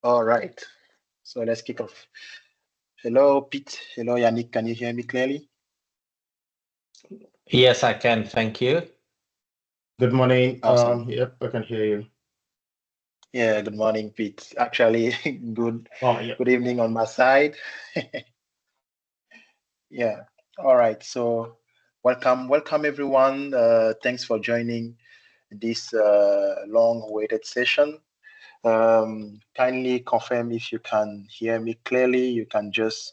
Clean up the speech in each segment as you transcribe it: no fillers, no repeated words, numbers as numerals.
All right. So let's kick off. Hello, Pete. Hello, Yannick. Can you hear me clearly? Yes, I can. Thank you. Good morning. Awesome. Yep, I can hear you. Yeah, good morning, Pete. Actually, good Oh, yeah. good evening on my side. Yeah. All right. So welcome everyone. Thanks for joining this long-awaited session. Kindly confirm if you can hear me clearly. You can just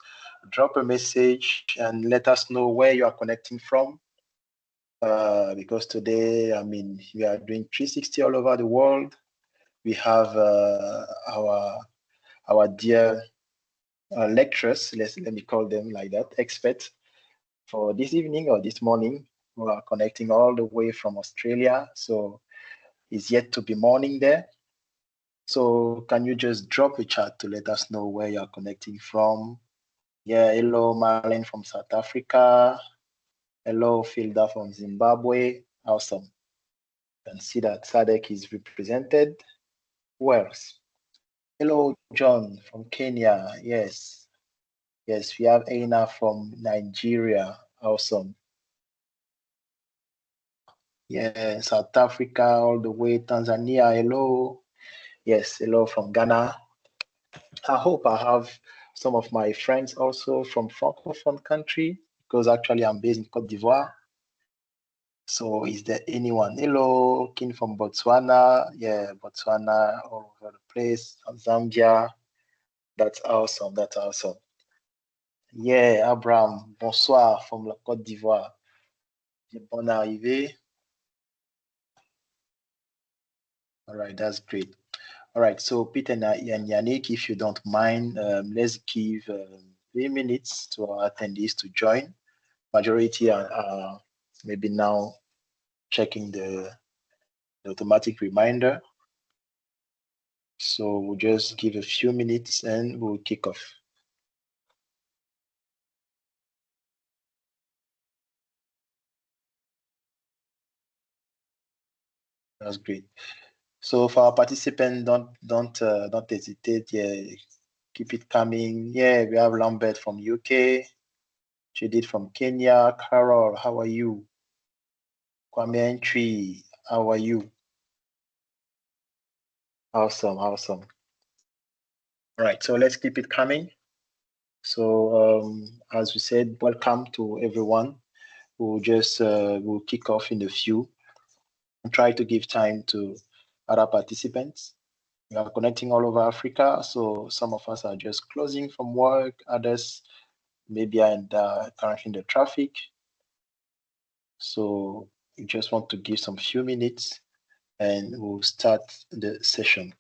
drop a message and let us know where you are connecting from. Because today, we are doing 360 all over the world. We have our dear lecturers, let me call them like that, experts for this evening or this morning, who are connecting all the way from Australia. So it's yet to be morning there. So can you just drop a chat to let us know where you're connecting from? Yeah, hello, Marlene from South Africa. Hello, Filda from Zimbabwe. Awesome. You can see that SADC is represented. Who else? Hello, John from Kenya. Yes. Yes, we have Aina from Nigeria. Awesome. Yeah, South Africa, all the way Tanzania. Hello. Yes, hello from Ghana. I hope I have some of my friends also from Francophone country, because actually I'm based in Cote d'Ivoire. So is there anyone? Hello, King from Botswana. Yeah, Botswana, all over the place. Zambia. That's awesome. That's awesome. Yeah, Abraham, bonsoir from la Côte d'Ivoire. Bon arrivé. All right, that's great. All right, so Peter and Yannick, if you don't mind, let's give 3 minutes to our attendees to join. Majority are maybe now checking the automatic reminder. So we'll just give a few minutes and we'll kick off. That's great. So for our participants, don't hesitate. Yeah, keep it coming. Yeah, we have Lambert from UK, Judith from Kenya, Carol, how are you? Kwame Entry, how are you? Awesome, awesome. All right, so let's keep it coming. So as we said, welcome to everyone. We'll just we'll kick off in a few and try to give time to other participants. We are connecting all over Africa, so some of us are just closing from work, others maybe are currently in the traffic. So we just want to give some few minutes and we'll start the session.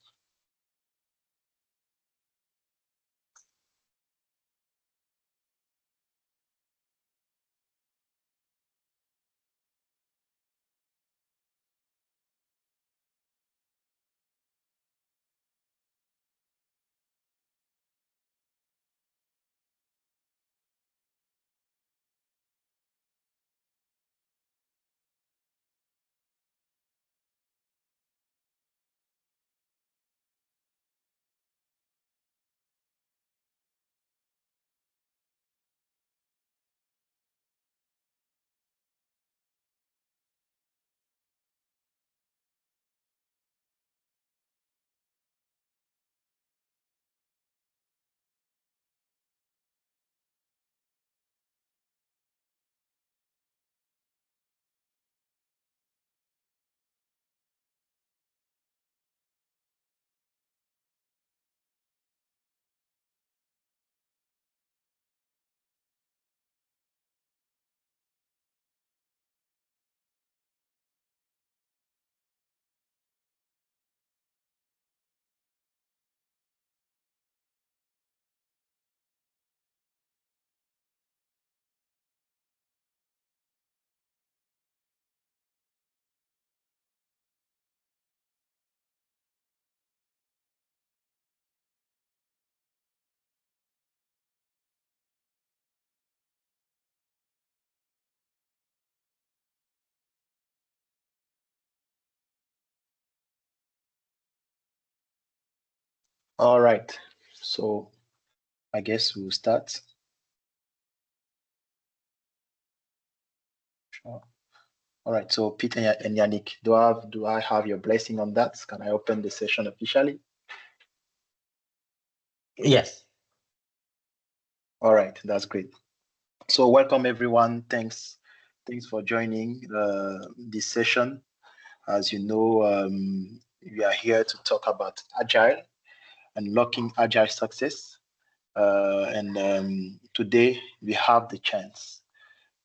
All right, so I guess we'll start. Sure. All right, so Peter and Yannick, do I have your blessing on that? Can I open the session officially? Yes. All right, that's great. So welcome everyone. Thanks for joining this session. As you know, we are here to talk about Agile, unlocking Agile success. And today we have the chance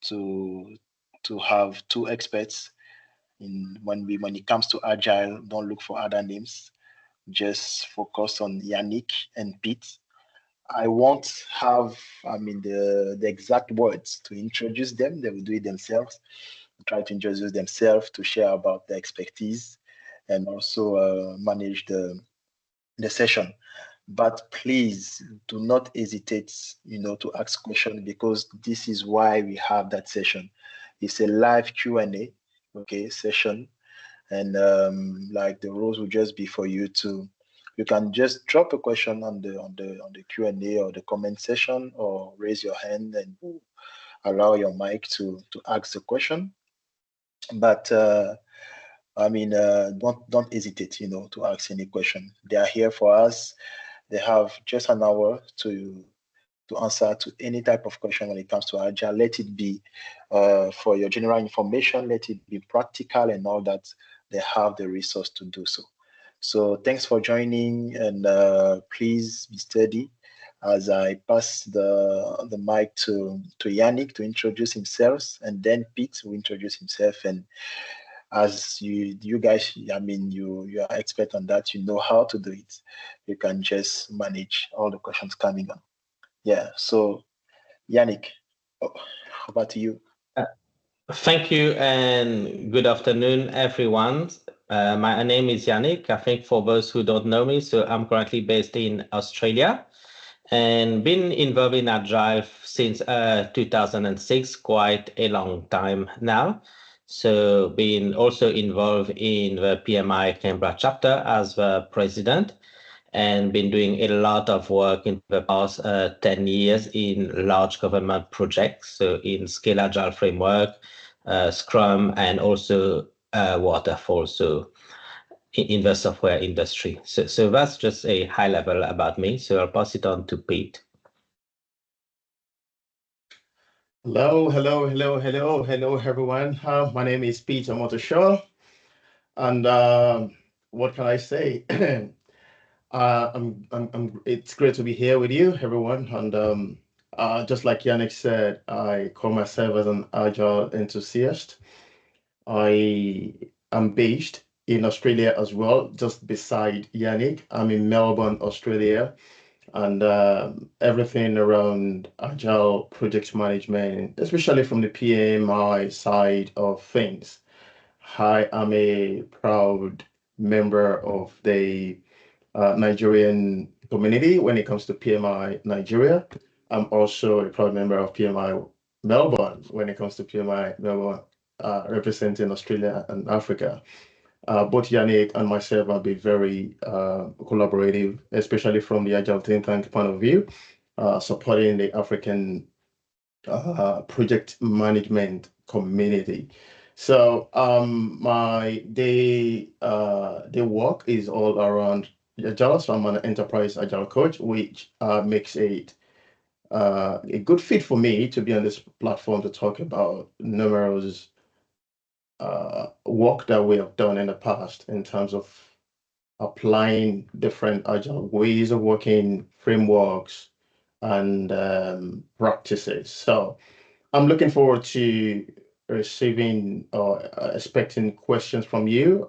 to have two experts when it comes to Agile. Don't look for other names. Just focus on Yannick and Pete. I won't have, the exact words to introduce them. They will do it themselves, try to introduce themselves, to share about their expertise, and also manage the session. But please do not hesitate, to ask questions, because this is why we have that session. It's a live Q&A, okay, session, and like the rules will just be for you to, you can just drop a question on the Q&A or the comment section, or raise your hand and allow your mic to ask the question. But don't hesitate, to ask any question. They are here for us. They have just an hour to answer to any type of question when it comes to Agile. Let it be for your general information, let it be practical and all that. They have the resource to do so. So thanks for joining, and please be steady as I pass the mic to Yannick to introduce himself, and then Pete will introduce himself. And as you guys, you are expert on that, you know how to do it. You can just manage all the questions coming on. Yeah. So Yannick, over to you. Thank you and good afternoon, everyone. My name is Yannick. I think for those who don't know me, so I'm currently based in Australia and been involved in Agile since 2006, quite a long time now. So being also involved in the PMI Canberra chapter as the president, and been doing a lot of work in the past 10 years in large government projects, so in Scale Agile Framework, Scrum, and also Waterfall, so in the software industry. So that's just a high level about me. So I'll pass it on to Pete. Hello, everyone. My name is Peter Motoshaw, and what can I say? It's great to be here with you, everyone. And just like Yannick said, I call myself as an Agile enthusiast. I am based in Australia as well, just beside Yannick. I'm in Melbourne, Australia, and everything around Agile project management, especially from the PMI side of things. I am a proud member of the Nigerian community when it comes to PMI Nigeria. I'm also a proud member of PMI Melbourne when it comes to PMI Melbourne, representing Australia and Africa. Both Yannick and myself have been very collaborative, especially from the Agile think tank point of view, supporting the African project management community. So my day work is all around Agile. So I'm an enterprise Agile coach, which makes it a good fit for me to be on this platform to talk about numerous work that we have done in the past in terms of applying different Agile ways of working, frameworks, and practices. So I'm looking forward to receiving or expecting questions from you.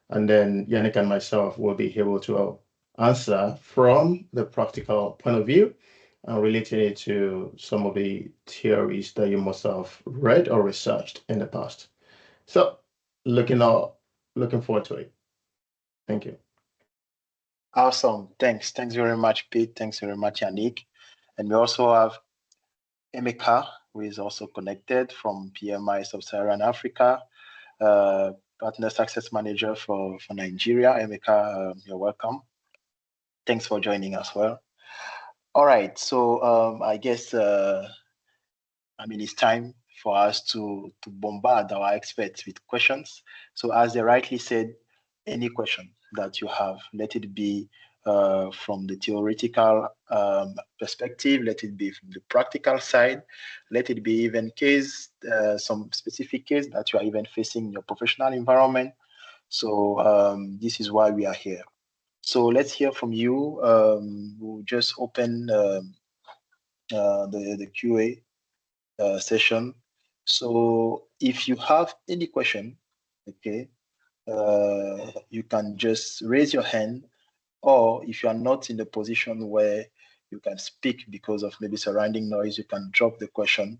And then Yannick and myself will be able to answer from the practical point of view and relating it to some of the theories that you must have read or researched in the past. So looking forward to it. Thank you. Awesome. Thanks very much, Pete. Thanks very much, Yannick. And we also have Emeka, who is also connected from PMI Sub-Saharan Africa, Partner Success Manager for Nigeria. Emeka, you're welcome. Thanks for joining as well. All right, so I guess it's time for us to bombard our experts with questions. So as they rightly said, any question that you have, let it be from the theoretical perspective, let it be from the practical side, let it be even some specific case that you are even facing in your professional environment. So this is why we are here. So let's hear from you. We'll just open the QA session. So if you have any question, okay, you can just raise your hand, or if you are not in the position where you can speak because of maybe surrounding noise, you can drop the question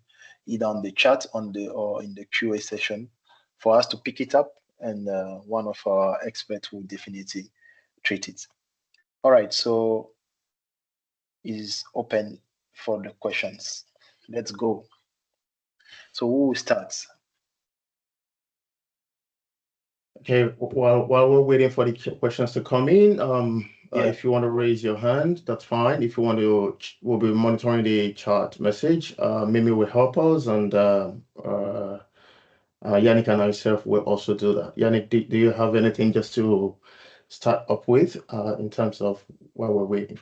either on the chat or in the QA session for us to pick it up, and one of our experts will definitely treat it. All right, so is open for the questions. Let's go. So who will start? Okay, while we're waiting for the questions to come in, Yeah. if you want to raise your hand, that's fine. If you want to, we'll be monitoring the chat message. Mimi will help us, and Yannick and myself will also do that. Yannick, do you have anything just to start up with in terms of while we're waiting?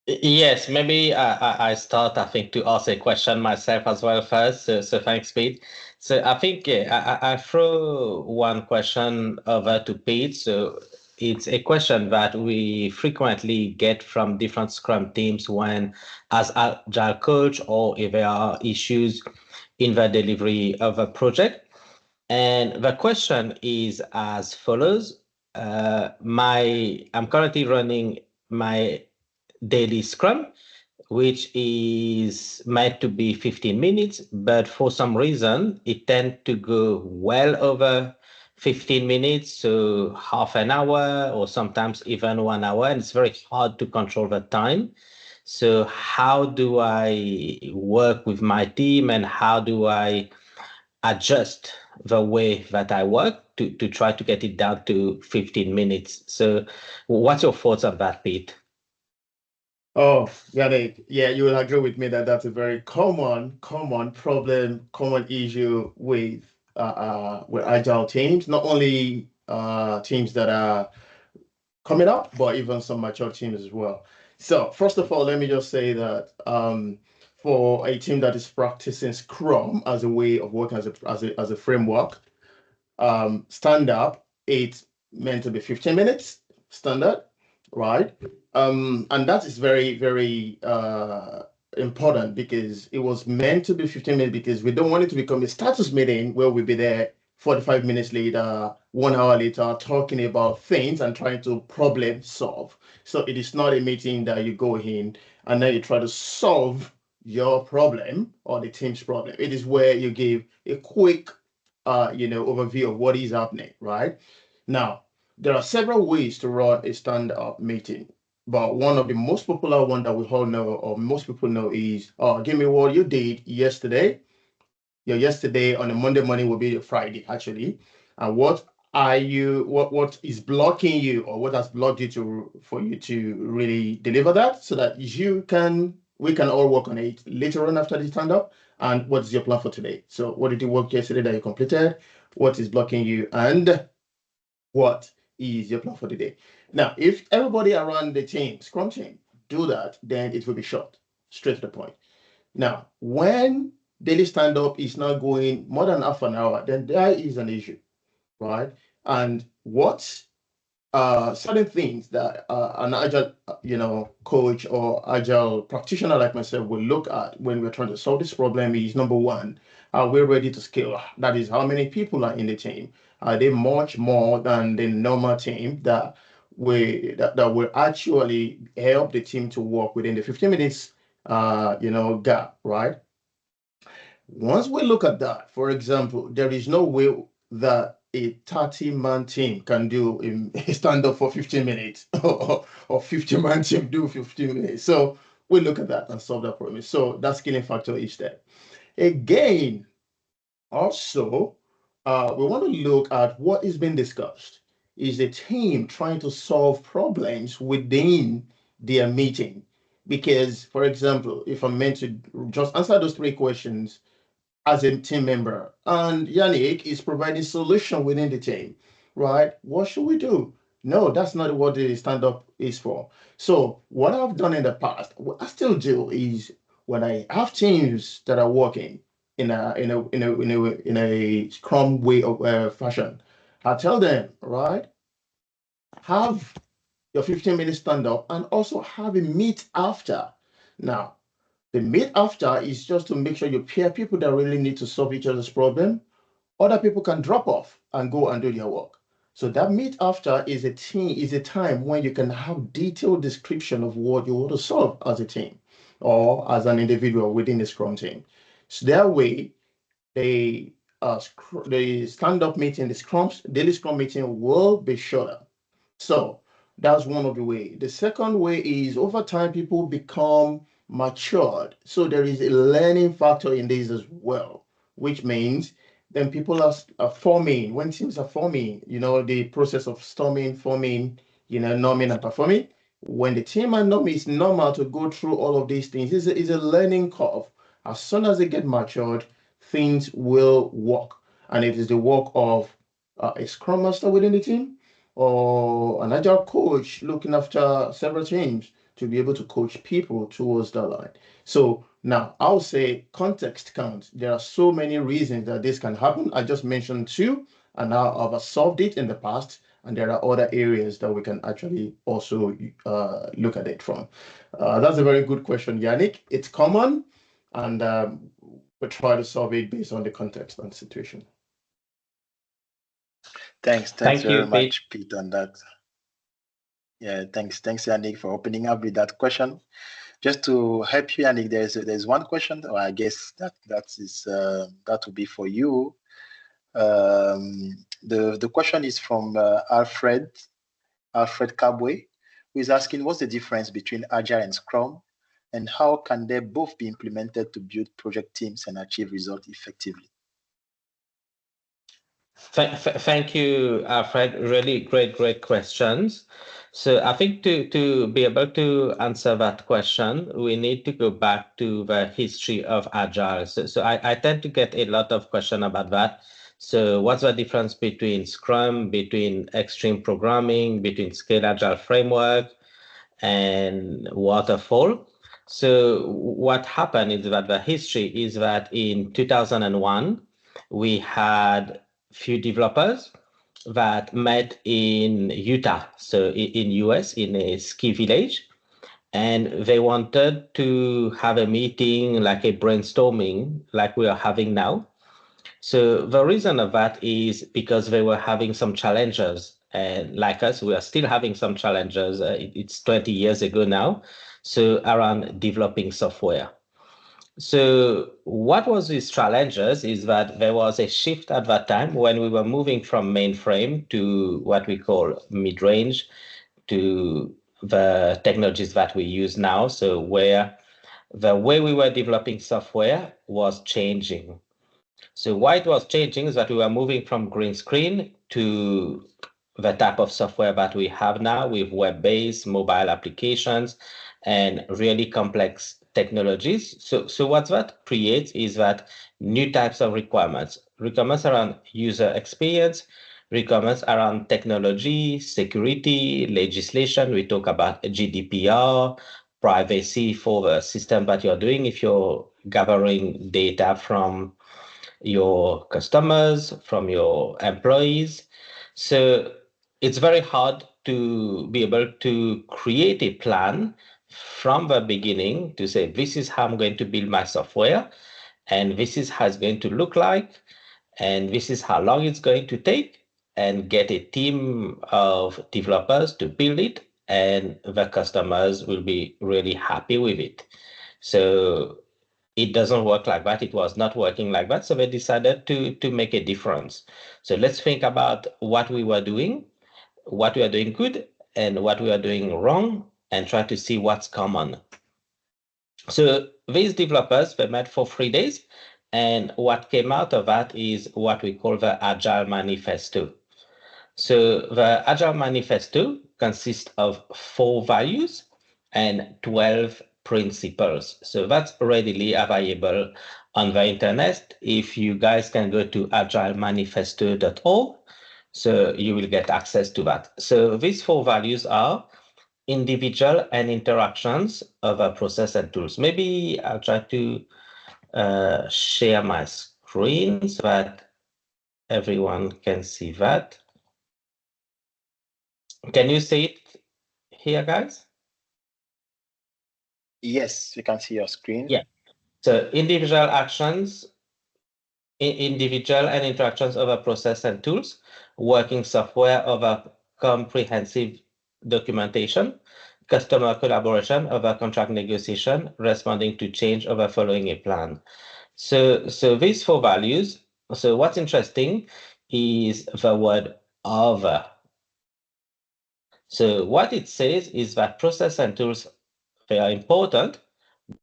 Yes, maybe I start, I think, to ask a question myself as well first. So thanks, Pete. So I think I throw one question over to Pete. So it's a question that we frequently get from different Scrum teams when, as Agile coach, or if there are issues in the delivery of a project. And the question is as follows. I'm currently running my daily Scrum, which is meant to be 15 minutes, but for some reason, it tends to go well over 15 minutes, so half an hour or sometimes even 1 hour, and it's very hard to control the time. So how do I work with my team, and how do I adjust the way that I work to try to get it down to 15 minutes? So what's your thoughts on that, Pete? Oh, Yannick, yeah, you will agree with me that that's a very common problem, common issue with agile teams, not only teams that are coming up, but even some mature teams as well. So first of all, let me just say that for a team that is practicing Scrum as a way of working as a framework, stand up, it's meant to be 15 minutes standard, right? And that is very, very important because it was meant to be 15 minutes because we don't want it to become a status meeting where we'll be there 45 minutes later, 1 hour later, talking about things and trying to problem solve. So it is not a meeting that you go in and then you try to solve your problem or the team's problem. It is where you give a quick overview of what is happening, right? Now, there are several ways to run a stand-up meeting, but one of the most popular one that we all know, or most people know, is give me what you did yesterday. Your yesterday on a Monday morning will be your Friday, actually. And what is blocking you, or what has blocked you for you to really deliver that, so that we can all work on it later on after the stand-up. And what's your plan for today? So what did you work yesterday that you completed? What is blocking you? And what is your plan for the day? Now, if everybody around the team, Scrum team, do that, then it will be short, straight to the point. Now, when daily stand-up is not going more than half an hour, then there is an issue, right? And what certain things that an agile, coach or agile practitioner like myself will look at when we're trying to solve this problem is, number one, are we ready to scale? That is, how many people are in the team? Are they much more than the normal team that will actually help the team to work within the 15 minutes, gap, right? Once we look at that, for example, there is no way that a 30-man team can do a stand-up for 15 minutes or 50-man team do 15 minutes. So we look at that and solve that problem. So that scaling factor is there. Again, also, we want to look at what is being discussed. is a team trying to solve problems within their meeting. Because, for example, if I'm meant to just answer those three questions as a team member, and Yannick is providing solution within the team, right? What should we do? No, that's not what the stand up is for. So what I've done in the past, what I still do is when I have teams that are working in a Scrum way of fashion, I tell them, right, have your 15-minute stand up and also have a meet after. Now, the meet after is just to make sure you pair people that really need to solve each other's problem. Other people can drop off and go and do their work. So that meet after is a time when you can have detailed description of what you want to solve as a team or as an individual within the Scrum team. So that way, the stand-up meeting, the daily Scrum meeting will be shorter. So that's one of the way. The second way is over time people become matured. So there is a learning factor in this as well, which means then people are forming. When teams are forming, the process of storming, forming, norming and performing. When the team are norming, it's normal to go through all of these things. It's a learning curve. As soon as they get matured, things will work. And it is the work of a scrum master within the team or an agile coach looking after several teams to be able to coach people towards that line. So now I'll say context counts. There are so many reasons that this can happen. I just mentioned two, and now I've solved it in the past. And there are other areas that we can actually also look at it from. That's a very good question, Yannick. It's common, and we try to solve it based on the context and situation. Thanks Thank very you, Pete. much, Pete, on that. Yeah, thanks, Yannick, for opening up with that question. Just to help you, Yannick, there's one question, or I guess that will be for you. The question is from Alfred Cabwe, who is asking, what's the difference between Agile and Scrum, and how can they both be implemented to build project teams and achieve results effectively? Thank you, Alfred. Really great questions. So I think to be able to answer that question, we need to go back to the history of Agile. So I tend to get a lot of questions about that. So what's the difference between Scrum, between extreme programming, between Scale Agile Framework, and Waterfall? So what happened is that the history is that in 2001, we had few developers that met in Utah, so in US, in a ski village, and they wanted to have a meeting, like a brainstorming, like we are having now. So the reason of that is because they were having some challenges, and like us, we are still having some challenges. It's 20 years ago now, so around developing software. So what was these challenges is that there was a shift at that time when we were moving from mainframe to what we call mid-range to the technologies that we use now. So where the way we were developing software was changing. So why it was changing is that we were moving from green screen to the type of software that we have now with web-based mobile applications and really complex technologies. So what that creates is that new types of requirements around user experience, requirements around technology, security, legislation. We talk about GDPR, privacy for the system that you're doing if you're gathering data from your customers, from your employees. So it's very hard to be able to create a plan from the beginning to say, this is how I'm going to build my software, and this is how it's going to look like, and this is how long it's going to take, and get a team of developers to build it, and the customers will be really happy with it. So it doesn't work like that. It was not working like that. So they decided to make a difference. So let's think about what we were doing good, and what we are doing wrong, and try to see what's common. So these developers, they met for 3 days. And what came out of that is what we call the Agile Manifesto. So the Agile Manifesto consists of 4 values and 12 principles. So that's readily available on the internet. If you guys can go to agilemanifesto.org, so you will get access to that. So these 4 values are individual and interactions of a process and tools. Maybe I'll try to share my screen so that everyone can see that. Can you see it here, guys? Yes, we can see your screen. Yeah. So individual actions, individual and interactions over process and tools, working software over comprehensive documentation, customer collaboration over contract negotiation, responding to change over following a plan. So these 4 values, so what's interesting is the word over. So what it says is that process and tools, they are important,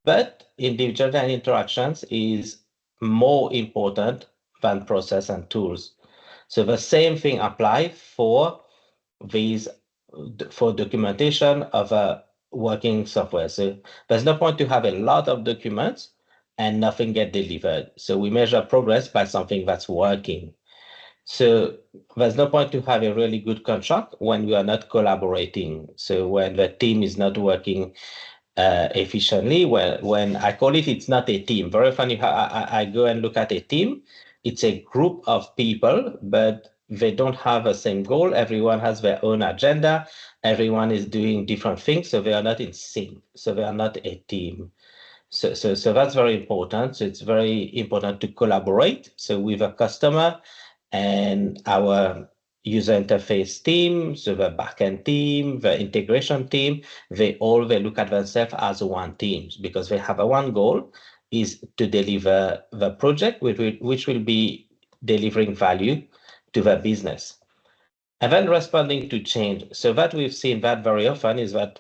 but individual and interactions is more important than process and tools. So the same thing apply for these, for documentation of a working software. So there's no point to have a lot of documents and nothing get delivered. So we measure progress by something that's working. So there's no point to have a really good contract when we are not collaborating. So when the team is not working efficiently, when I call it, it's not a team. Very often I go and look at a team, it's a group of people, but they don't have the same goal. Everyone has their own agenda. Everyone is doing different things, so they are not in sync. So they are not a team. So that's very important. So it's very important to collaborate. So with a customer and our user interface team, so the backend team, the integration team, they look at themselves as one team because they have a one goal is to deliver the project which will be delivering value to the business. And then responding to change. So that we've seen that very often is that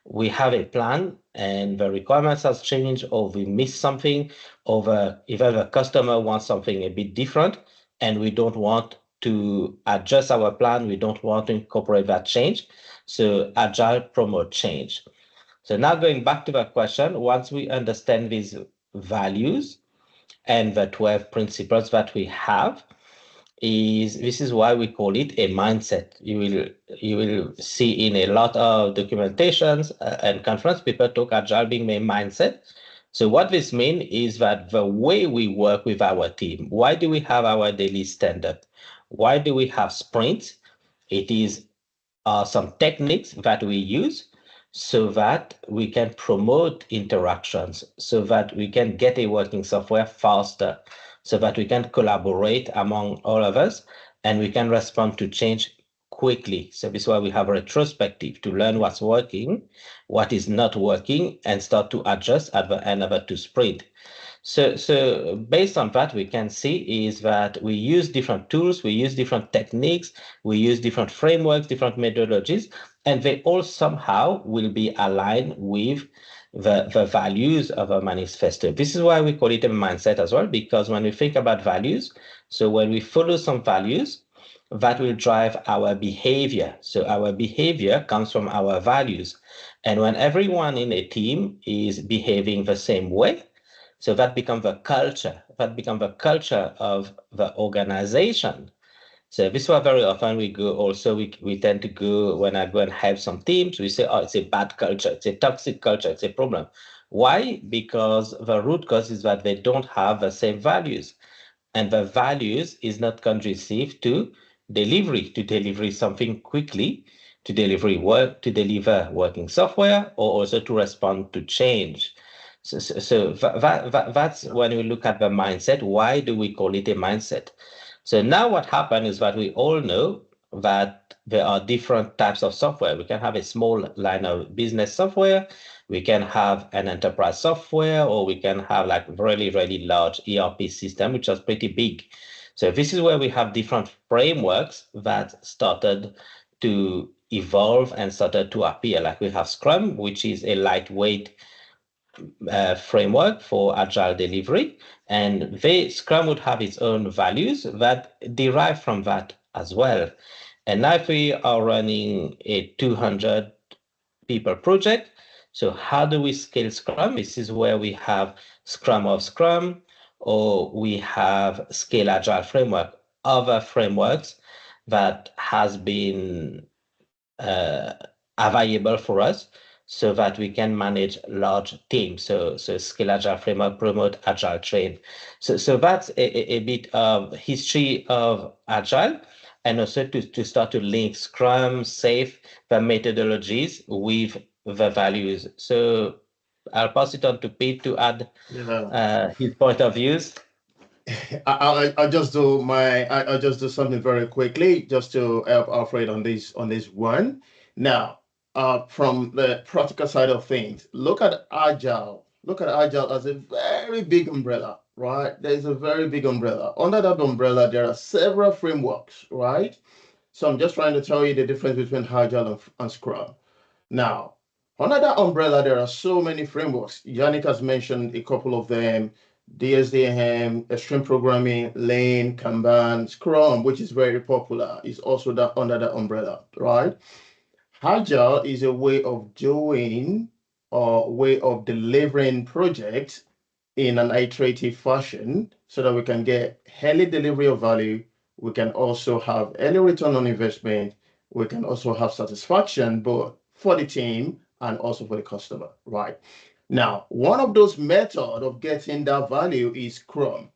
we have a plan and the requirements has changed, or we miss something, or even the customer wants something a bit different, and we don't want to adjust our plan. We don't want to incorporate that change. So Agile promote change. So now going back to the question, once we understand these values and the 12 principles that we have, this is why we call it a mindset. You will see in a lot of documentations and conference people talk Agile being a mindset. So what this means is that the way we work with our team, why do we have our daily stand-up? Why do we have sprints? It is some techniques that we use so that we can promote interactions, so that we can get a working software faster, so that we can collaborate among all of us and we can respond to change quickly. So this is why we have a retrospective to learn what's working, what is not working, and start to adjust at the end of a 2 sprint. So based on that, we can see is that we use different tools, we use different techniques, we use different frameworks, different methodologies, and they all somehow will be aligned with the values of a manifesto. This is why we call it a mindset as well, because when we think about values, so when we follow some values, that will drive our behavior. So our behavior comes from our values. And when everyone in a team is behaving the same way, so that becomes the culture. That becomes the culture of the organization. So this is why very often we go also, we tend to go, when I go and help some teams, we say, oh, it's a bad culture, it's a toxic culture, it's a problem. Why? Because the root cause is that they don't have the same values. And the values is not conducive to deliver something quickly, to deliver working software, or also to respond to change. So that's when we look at the mindset. Why do we call it a mindset? So now what happened is that we all know that there are different types of software. We can have a small line of business software, we can have an enterprise software, or we can have like really, really large ERP system, which is pretty big. So this is where we have different frameworks that started to evolve and started to appear. Like we have Scrum, which is a lightweight framework for agile delivery, and Scrum would have its own values that derive from that as well. And now if we are running a 200 people project, so how do we scale Scrum? This is where we have Scrum of Scrum, or we have Scale Agile Framework, other frameworks that has been available for us so that we can manage large teams. So Scale Agile Framework, promote Agile Train. So that's a bit of history of Agile, and also to start to link Scrum, Safe, the methodologies with the values. So I'll pass it on to Pete to add his point of views. I'll just do I'll just do something very quickly just to help Alfred on this one. Now, from the practical side of things, look at Agile. Look at Agile as a very big umbrella, right? There's a very big umbrella. Under that umbrella, there are several frameworks, right? So I'm just trying to tell you the difference between Agile and Scrum. Now, under that umbrella, there are so many frameworks. Yannick has mentioned a couple of them: DSDM, Extreme Programming, Lean, Kanban, Scrum, which is very popular, is also under that umbrella, right? Agile is a way of doing or way of delivering projects in an iterative fashion so that we can get early delivery of value. We can also have early return on investment. We can also have satisfaction, both for the team and also for the customer, right? Now, one of those methods of getting that value is Scrum.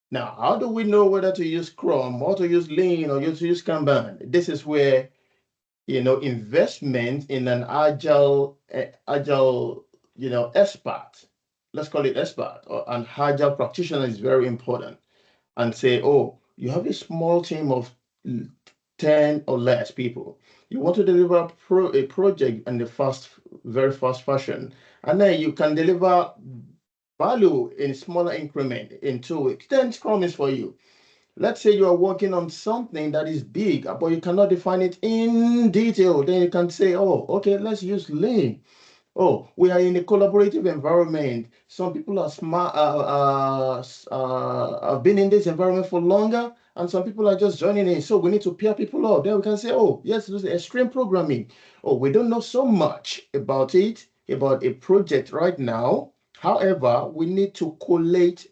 Now, how do we know whether to use Scrum or to use Lean or to use Kanban? This is where, investment in an agile, expert, let's call it expert, or an agile practitioner is very important. And say, oh, you have a small team of 10 or less people. You want to deliver a project in the very fast fashion, and then you can deliver value in smaller increment in 2 weeks. Then Scrum is for you. Let's say you are working on something that is big, but you cannot define it in detail. Then you can say, oh, okay, let's use Lean. Oh, we are in a collaborative environment. Some people are smart, have been in this environment for longer, and some people are just joining in. So we need to pair people up. Then we can say, oh, yes, this is extreme programming. Oh, we don't know so much about it, about a project right now. However, we need to collate,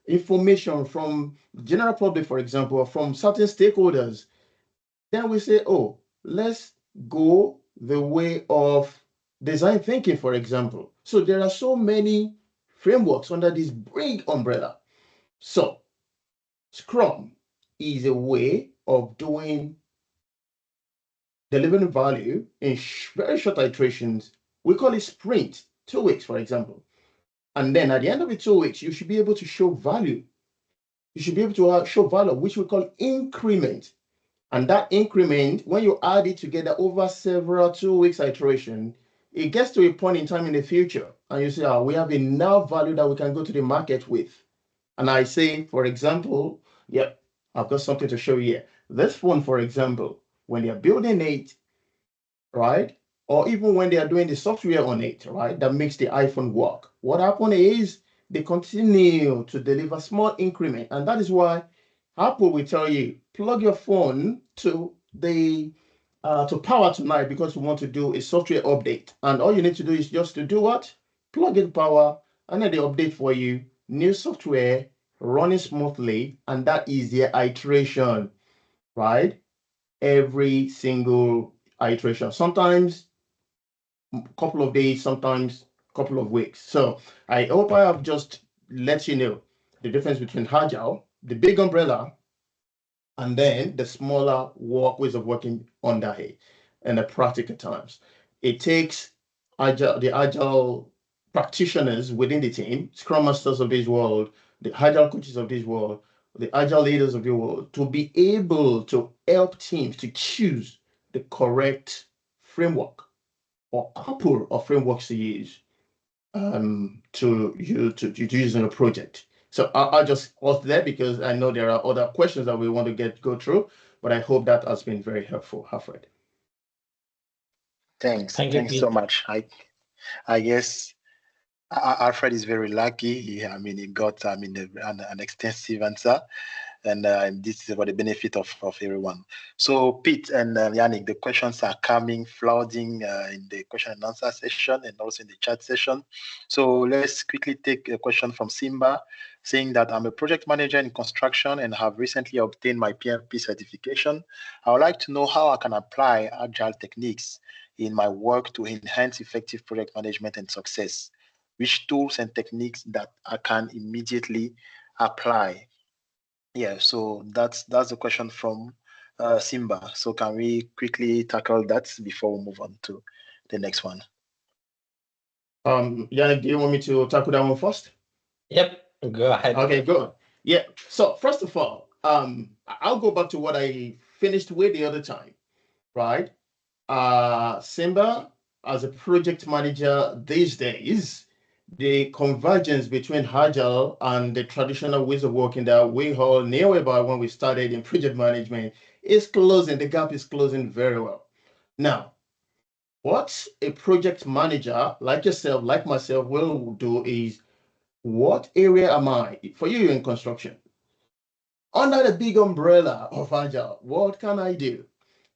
information from the general public, for example, or from certain stakeholders. Then we say, oh, let's go the way of design thinking, for example. So there are so many frameworks under this big umbrella. So Scrum is a way of delivering value in very short iterations. We call it sprint, 2 weeks, for example. And then at the end of the 2 weeks, you should be able to show value. You should be able to show value, which we call increment. And that increment, when you add it together over several 2 weeks iteration, it gets to a point in time in the future. And you say, oh, we have enough value that we can go to the market with. And I say, for example, yep, I've got something to show you here. This phone, for example, when they're building it, right? Or even when they are doing the software on it, right? That makes the iPhone work. What happened is they continue to deliver small increment. And that is why Apple will tell you, plug your phone to power tonight because you want to do a software update. And all you need to do is just to do what? Plug in power, and then they update for you. New software running smoothly, and that is their iteration, right? Every single iteration. Sometimes a couple of days, sometimes a couple of weeks. So I hope I have just let you know the difference between Agile, the big umbrella, and then the smaller ways of working under it in the practical terms. It takes the agile practitioners within the team, scrum masters of this world, the agile coaches of this world, the agile leaders of the world, to be able to help teams to choose the correct framework or couple of frameworks to use to use in a project. So I'll just pause there because I know there are other questions that we want to go through, but I hope that has been very helpful, Alfred. Thanks. Thank you, Thanks Pete. so much. I guess Alfred is very lucky. He got an extensive answer. and this is for the benefit of everyone. So Pete and Yannick, the questions are coming, flooding in the question and answer session and also in the chat session. So let's quickly take a question from Simba, saying that I'm a project manager in construction and have recently obtained my PMP certification. I would like to know how I can apply agile techniques in my work to enhance effective project management and success. Which tools and techniques that I can immediately apply? Yeah, so that's the question from Simba. So can we quickly tackle that before we move on to the next one? Yannick, do you want me to tackle that one first? Yep, go ahead. Okay, good. Yeah. So first of all, I'll go back to what I finished with the other time, right? Simba, as a project manager these days, the convergence between Agile and the traditional ways of working that we all knew about when we started in project management is closing. The gap is closing very well. Now, what a project manager like yourself, like myself, will do is, what area am I? For you in construction, under the big umbrella of Agile, what can I do?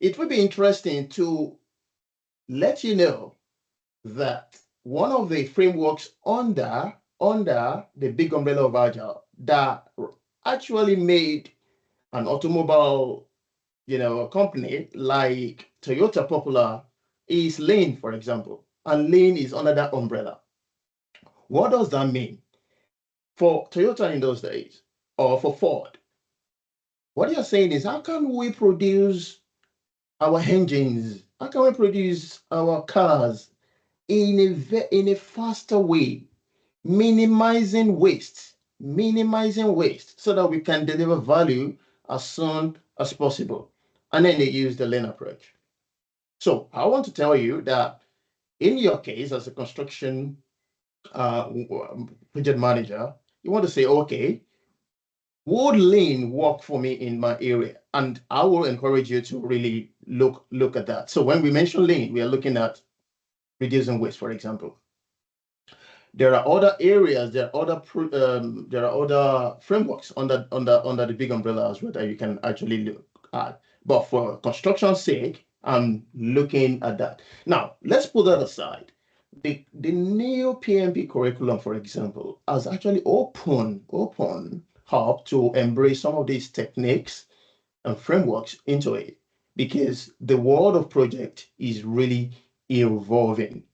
It would be interesting to let you know that one of the frameworks under the big umbrella of Agile that actually made an automobile, company like Toyota popular is Lean, for example. And Lean is under that umbrella. What does that mean? For Toyota in those days, or for Ford, what you're saying is, how can we produce our engines? How can we produce our cars in a faster way, minimizing waste, so that we can deliver value as soon as possible? And then they use the Lean approach. So I want to tell you that in your case, as a construction project manager, you want to say, okay, would Lean work for me in my area? And I will encourage you to really look at that. So when we mention Lean, we are looking at reducing waste, for example. There are other areas, there are other frameworks under the big umbrella as well that you can actually look at. But for construction's sake, I'm looking at that. Now, let's put that aside. The new PMP curriculum, for example, has actually opened up to embrace some of these techniques and frameworks into it, because the world of project is really evolving.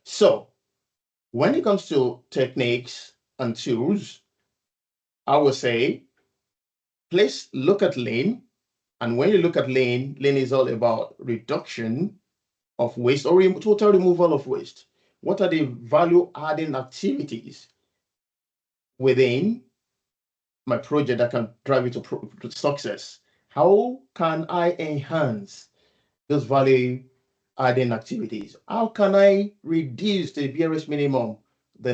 So when it comes to techniques and tools, I would say, please look at Lean. And when you look at Lean, Lean is all about reduction of waste or total removal of waste. What are the value-adding activities within my project that can drive it to success? How can I enhance those value-adding activities? How can I reduce to the barest minimum the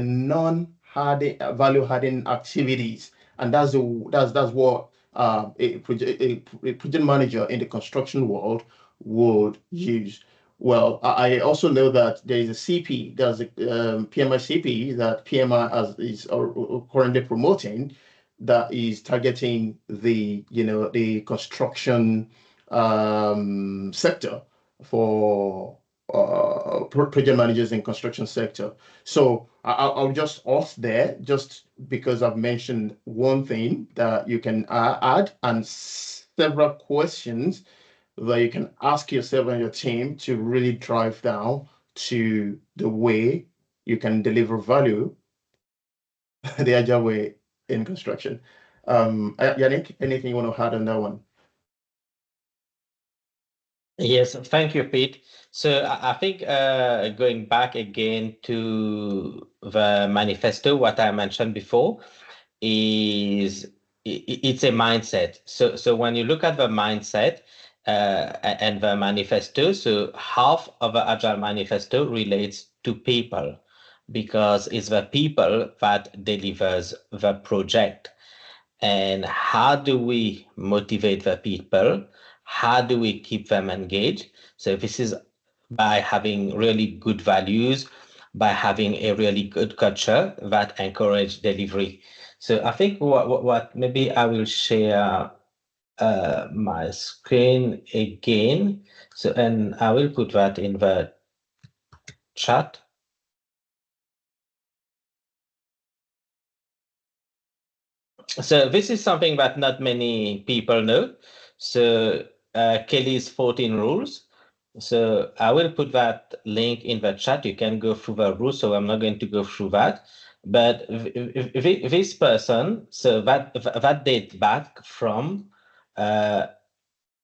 value-adding activities? And that's what a project manager in the construction world would use. Well, I also know that there is a CP, there's a PMI CP that PMI is currently promoting, that is targeting the construction sector for project managers in construction sector. So I'll just off there, just because I've mentioned one thing that you can add, and several questions that you can ask yourself and your team to really drive down to the way you can deliver value the agile way in construction. Yannick, anything you want to add on that one? Yes, thank you, Pete. So I think going back again to the manifesto, what I mentioned before is it's a mindset. So when you look at the mindset and the manifesto, so half of the Agile manifesto relates to people, because it's the people that delivers the project. And how do we motivate the people? How do we keep them engaged? So this is by having really good values, by having a really good culture that encourage delivery. So I think what maybe I will share my screen again. So, and I will put that in the chat. So this is something that not many people know. So Kelly's 14 rules. So I will put that link in the chat. You can go through the rules. So I'm not going to go through that. But this person, so that date back from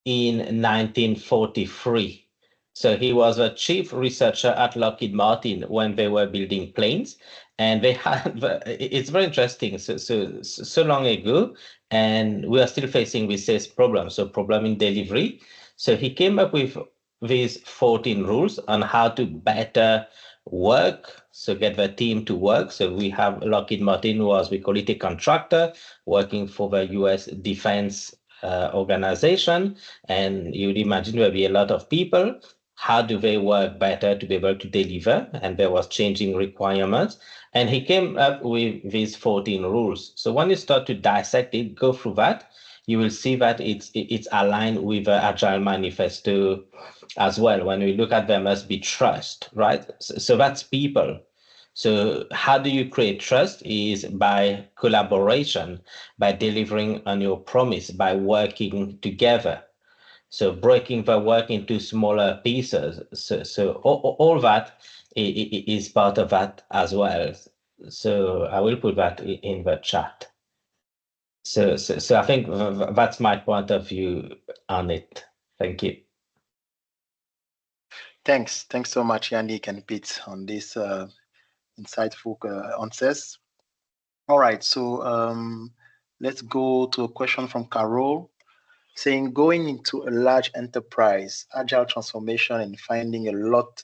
in 1943. So he was a chief researcher at Lockheed Martin when they were building planes, and they had. It's very interesting. So long ago, and we are still facing with this problem. So problem in delivery. So he came up with these 14 rules on how to better work. So get the team to work. So we have Lockheed Martin, who was, we call it a contractor, working for the U.S. Defense organization, and you'd imagine there'll be a lot of people. How do they work better to be able to deliver? And there was changing requirements. And he came up with these 14 rules. So when you start to dissect it, go through that, you will see that it's aligned with the Agile Manifesto as well. When we look at there must be trust, right? So that's people. So how do you create trust is by collaboration, by delivering on your promise, by working together. So breaking the work into smaller pieces. So all that is part of that as well. So I will put that in the chat. So I think that's my point of view on it. Thank you. Thanks so much, Yannick and Pete, on this insightful answers. All right, so let's go to a question from Carol, saying going into a large enterprise, agile transformation and finding a lot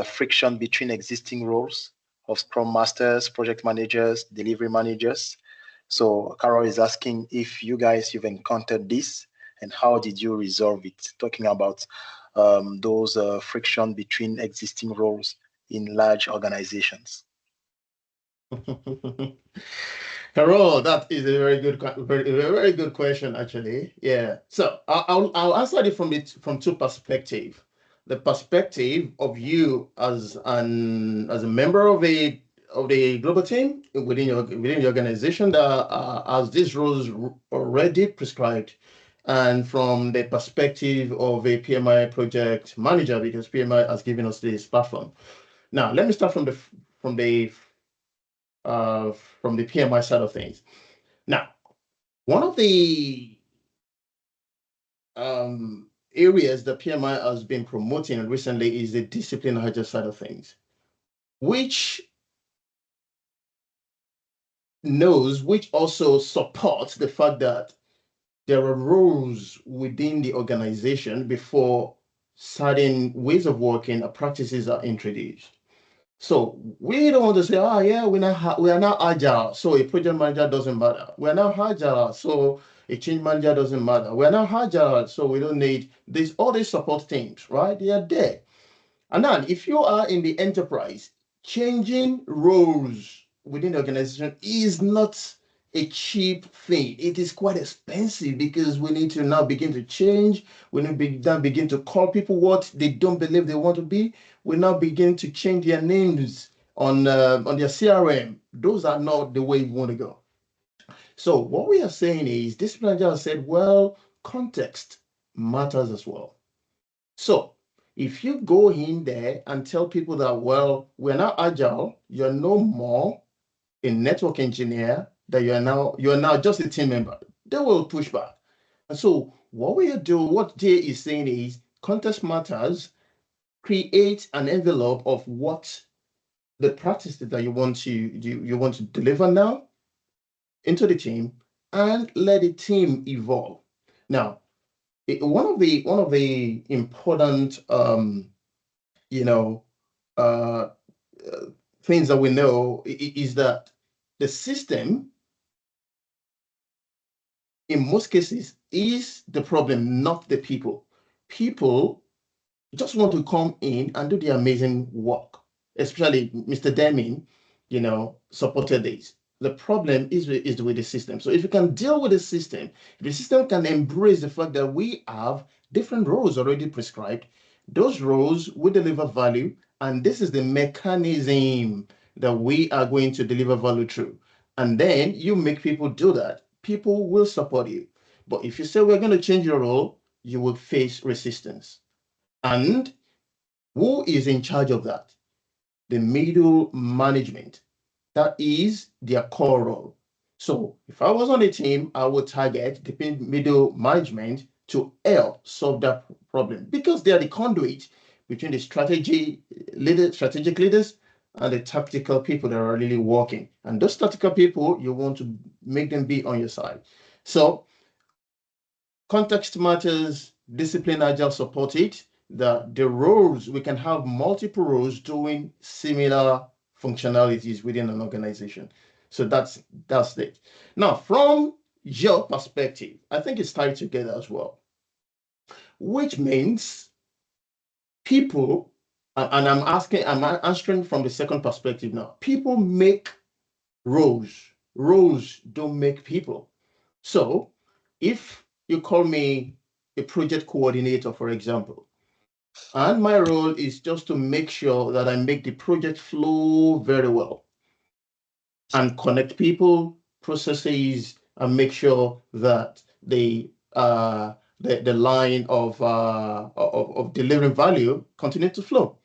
friction between existing roles of Scrum Masters, project managers, delivery managers. So Carol is asking if you've encountered this and how did you resolve it? Talking about those friction between existing roles in large organizations. Carol, that is a very good question, actually. Yeah. So I'll answer it from two perspectives. The perspective of you as a member of the global team within the organization that has these roles already prescribed, and from the perspective of a PMI project manager, because PMI has given us this platform. Now, let me start from the PMI side of things. Now, one of the areas that PMI has been promoting recently is the discipline agile side of things, which also supports the fact that there are rules within the organization before certain ways of working or practices are introduced. So we don't want to say, oh yeah, we are now agile, so a project manager doesn't matter. We are now agile, so a change manager doesn't matter. We are now agile, so we don't need all these support teams, right? They are there. And then if you are in the enterprise, changing roles within the organization is not a cheap thing. It is quite expensive because we need to now begin to change. We need to begin to call people what they don't believe they want to be. We now begin to change their names on their CRM. Those are not the way you want to go. So what we are saying is, this manager said, well, context matters as well. So if you go in there and tell people that, well, we're now agile, you're no more a network engineer, that you're now just a team member, they will push back. And so what Jay is saying is, context matters. Create an envelope of what the practices that you want to deliver now into the team, and let the team evolve. Now, one of the important things that we know is that the system, in most cases, is the problem, not the people. People just want to come in and do the amazing work. Especially Mr. Deming, supported this. The problem is with the system. So if you can deal with the system, if the system can embrace the fact that we have different roles already prescribed, those roles will deliver value, and this is the mechanism that we are going to deliver value through. And then you make people do that. People will support you. But if you say we're going to change your role, you will face resistance. And who is in charge of that? The middle management. That is their core role. So if I was on a team, I would target the middle management to help solve that problem, because they are the conduit between the strategic leaders and the tactical people that are really working. And those tactical people, you want to make them be on your side. So context matters, discipline agile support it. The roles, we can have multiple roles doing similar functionalities within an organization. So that's it. Now, from your perspective, I think it's tied together as well, which means people, and I'm answering from the second perspective now. People make roles. Roles don't make people. So if you call me a project coordinator, for example, and my role is just to make sure that I make the project flow very well and connect people, processes, and make sure that the line of delivering value continue to flow.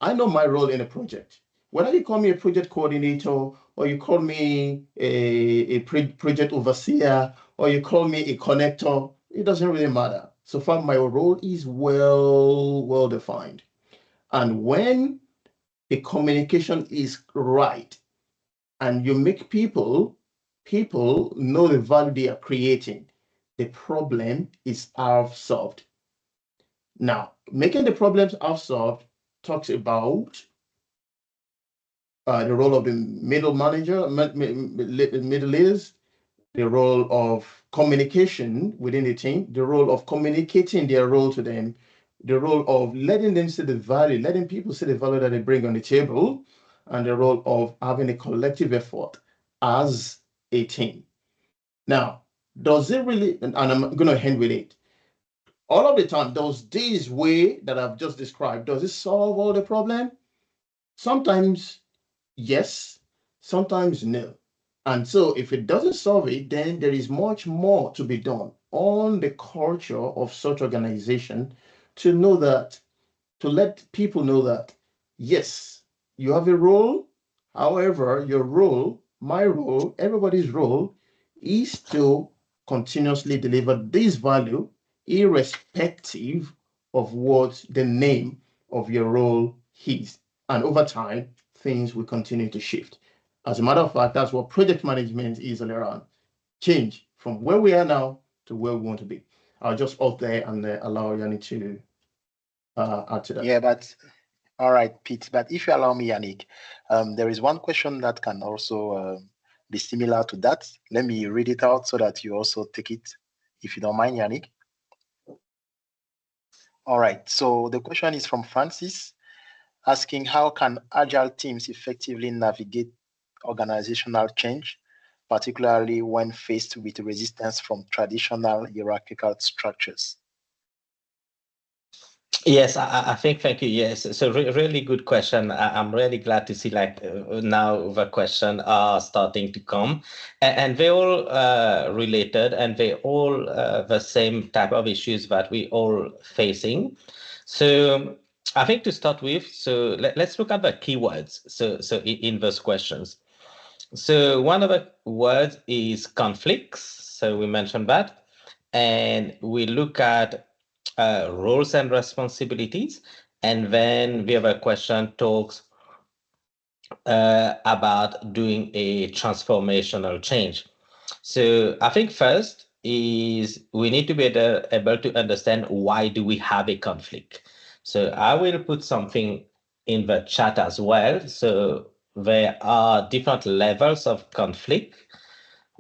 I know my role in a project. Whether you call me a project coordinator, or you call me a project overseer, or you call me a connector, it doesn't really matter. So far, my role is well defined. And when the communication is right, and you make people know the value they are creating, the problem is half solved. Now, making the problems half solved talks about the role of the middle manager, middle leaders, the role of communication within the team, the role of communicating their role to them, the role of letting them see the value, letting people see the value that they bring on the table, and the role of having a collective effort as a team. Now, does it really, and I'm going to end with it, all of the time, does this way that I've just described, does it solve all the problem? Sometimes yes, sometimes no. And so if it doesn't solve it, then there is much more to be done on the culture of such organization to know that, to let people know that, yes, you have a role. However, your role, my role, everybody's role is to continuously deliver this value, irrespective of what the name of your role is. And over time, things will continue to shift. As a matter of fact, that's what project management is all around. Change from where we are now to where we want to be. I'll just off there and allow Yannick to add to that. Yeah, but all right, Pete. But if you allow me, Yannick, there is one question that can also be similar to that. Let me read it out so that you also take it, if you don't mind, Yannick. All right. So the question is from Francis, asking how can agile teams effectively navigate organizational change, particularly when faced with resistance from traditional hierarchical structures? Yes, I think, thank you. Yes, so really good question. I'm really glad to see now the question are starting to come, and they're all related, and they all the same type of issues that we all facing. So I think to start with, so let's look at the keywords. So in those questions. So one of the words is conflicts. So we mentioned that, and we look at roles and responsibilities, and then the other question talks about doing a transformational change. So I think first is we need to be able to understand why do we have a conflict. So I will put something in the chat as well. So there are different levels of conflict.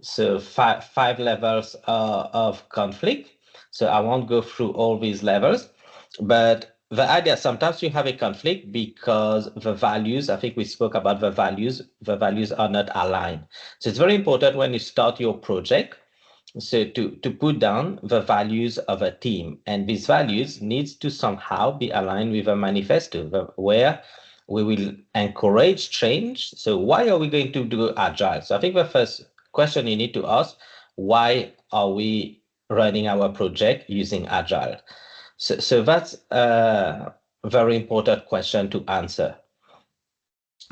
So five levels of conflict. So I won't go through all these levels, but the idea, sometimes you have a conflict because the values, I think we spoke about the values are not aligned. So it's very important when you start your project, so to put down the values of a team, and these values needs to somehow be aligned with a manifesto where we will encourage change. So why are we going to do agile? So I think the first question you need to ask, why are we running our project using agile? So that's a very important question to answer.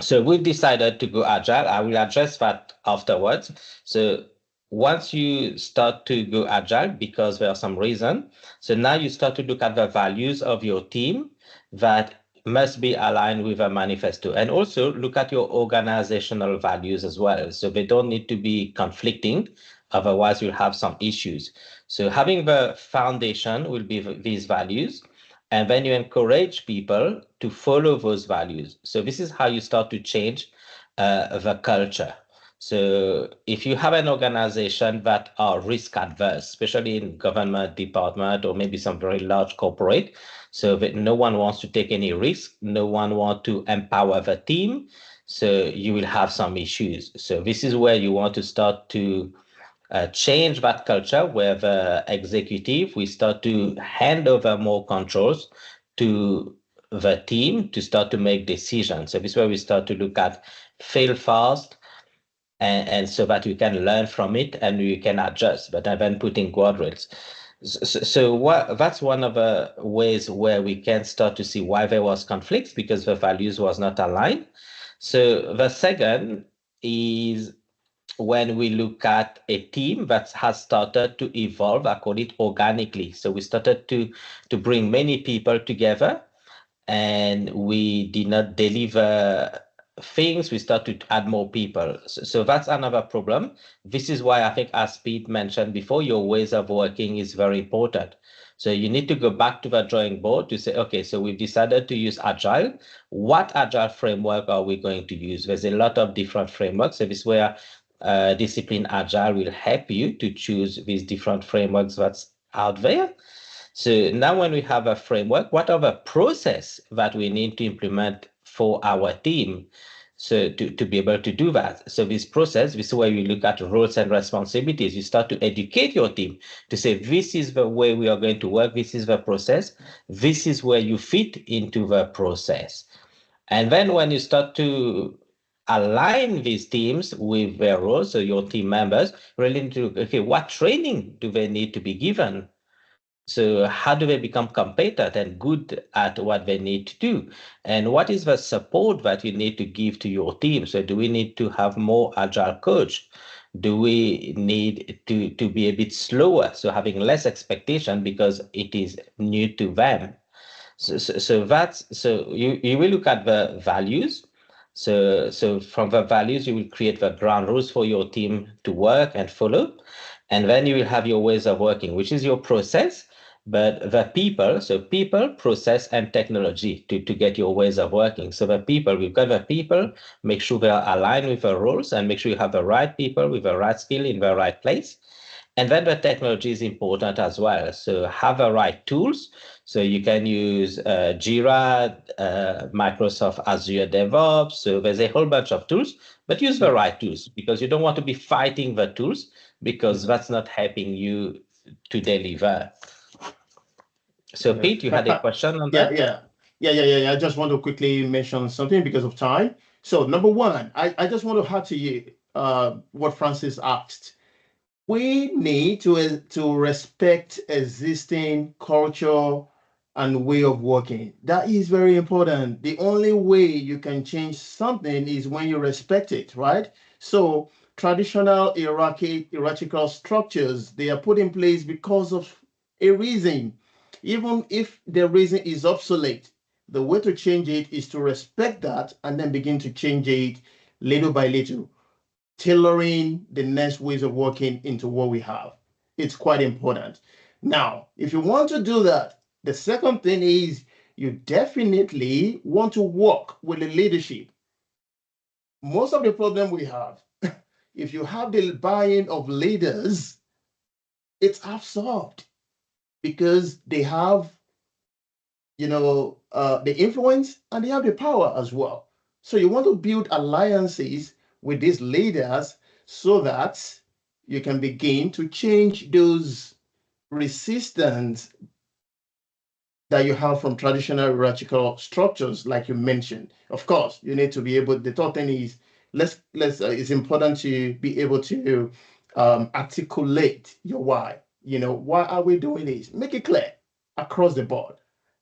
So we've decided to go agile. I will address that afterwards. So once you start to go agile, because there are some reason, so now you start to look at the values of your team that must be aligned with a manifesto, and also look at your organizational values as well. So they don't need to be conflicting, otherwise you'll have some issues. So having the foundation will be these values, and then you encourage people to follow those values. So this is how you start to change the culture. So if you have an organization that are risk adverse, especially in government department or maybe some very large corporate, so that no one wants to take any risk, no one wants to empower the team, so you will have some issues. So this is where you want to start to change that culture, where the executive, we start to hand over more controls to the team to start to make decisions. So this is where we start to look at fail fast, and so that we can learn from it and we can adjust, but then putting guardrails. So that's one of the ways where we can start to see why there was conflicts, because the values was not aligned. So the second is when we look at a team that has started to evolve, I call it organically. So we started to bring many people together, and we did not deliver things. We started to add more people. So that's another problem. This is why I think, as Pete mentioned before, your ways of working is very important. So you need to go back to the drawing board to say, okay, so we've decided to use Agile. What Agile framework are we going to use? There's a lot of different frameworks. So this is where Discipline Agile will help you to choose these different frameworks that's out there. So now when we have a framework, what are the process that we need to implement for our team, so to be able to do that? So this process, this is where you look at roles and responsibilities. You start to educate your team to say, this is the way we are going to work, this is the process, this is where you fit into the process. And then when you start to align these teams with their roles, so your team members really need to, okay, what training do they need to be given? So how do they become competent and good at what they need to do? And what is the support that you need to give to your team? So do we need to have more agile coach? Do we need to be a bit slower? So having less expectation because it is new to them. So you will look at the values. So from the values, you will create the ground rules for your team to work and follow. And then you will have your ways of working, which is your process. But the people, so people, process, and technology to get your ways of working. So the people, we've got the people, make sure they are aligned with the rules and make sure you have the right people with the right skill in the right place. And then the technology is important as well. So have the right tools. So you can use Jira, Microsoft Azure DevOps. So there's a whole bunch of tools, but use the right tools, because you don't want to be fighting the tools, because that's not helping you to deliver. So Pete, you had a question on that? Yeah. I just want to quickly mention something because of time. So number one, I just want to add to you what Francis asked. We need to respect existing culture and way of working. That is very important. The only way you can change something is when you respect it, right? So traditional hierarchical structures, they are put in place because of a reason. Even if the reason is obsolete, the way to change it is to respect that and then begin to change it little by little, tailoring the next ways of working into what we have. It's quite important. Now, if you want to do that, the second thing is you definitely want to work with the leadership. Most of the problem we have, if you have the buy-in of leaders, it's half solved because they have the influence, and they have the power as well. So you want to build alliances with these leaders so that you can begin to change those resistance that you have from traditional hierarchical structures, like you mentioned. Of course, you need to be able. The third thing is it's important to be able to articulate your why. Why are we doing this? Make it clear across the board,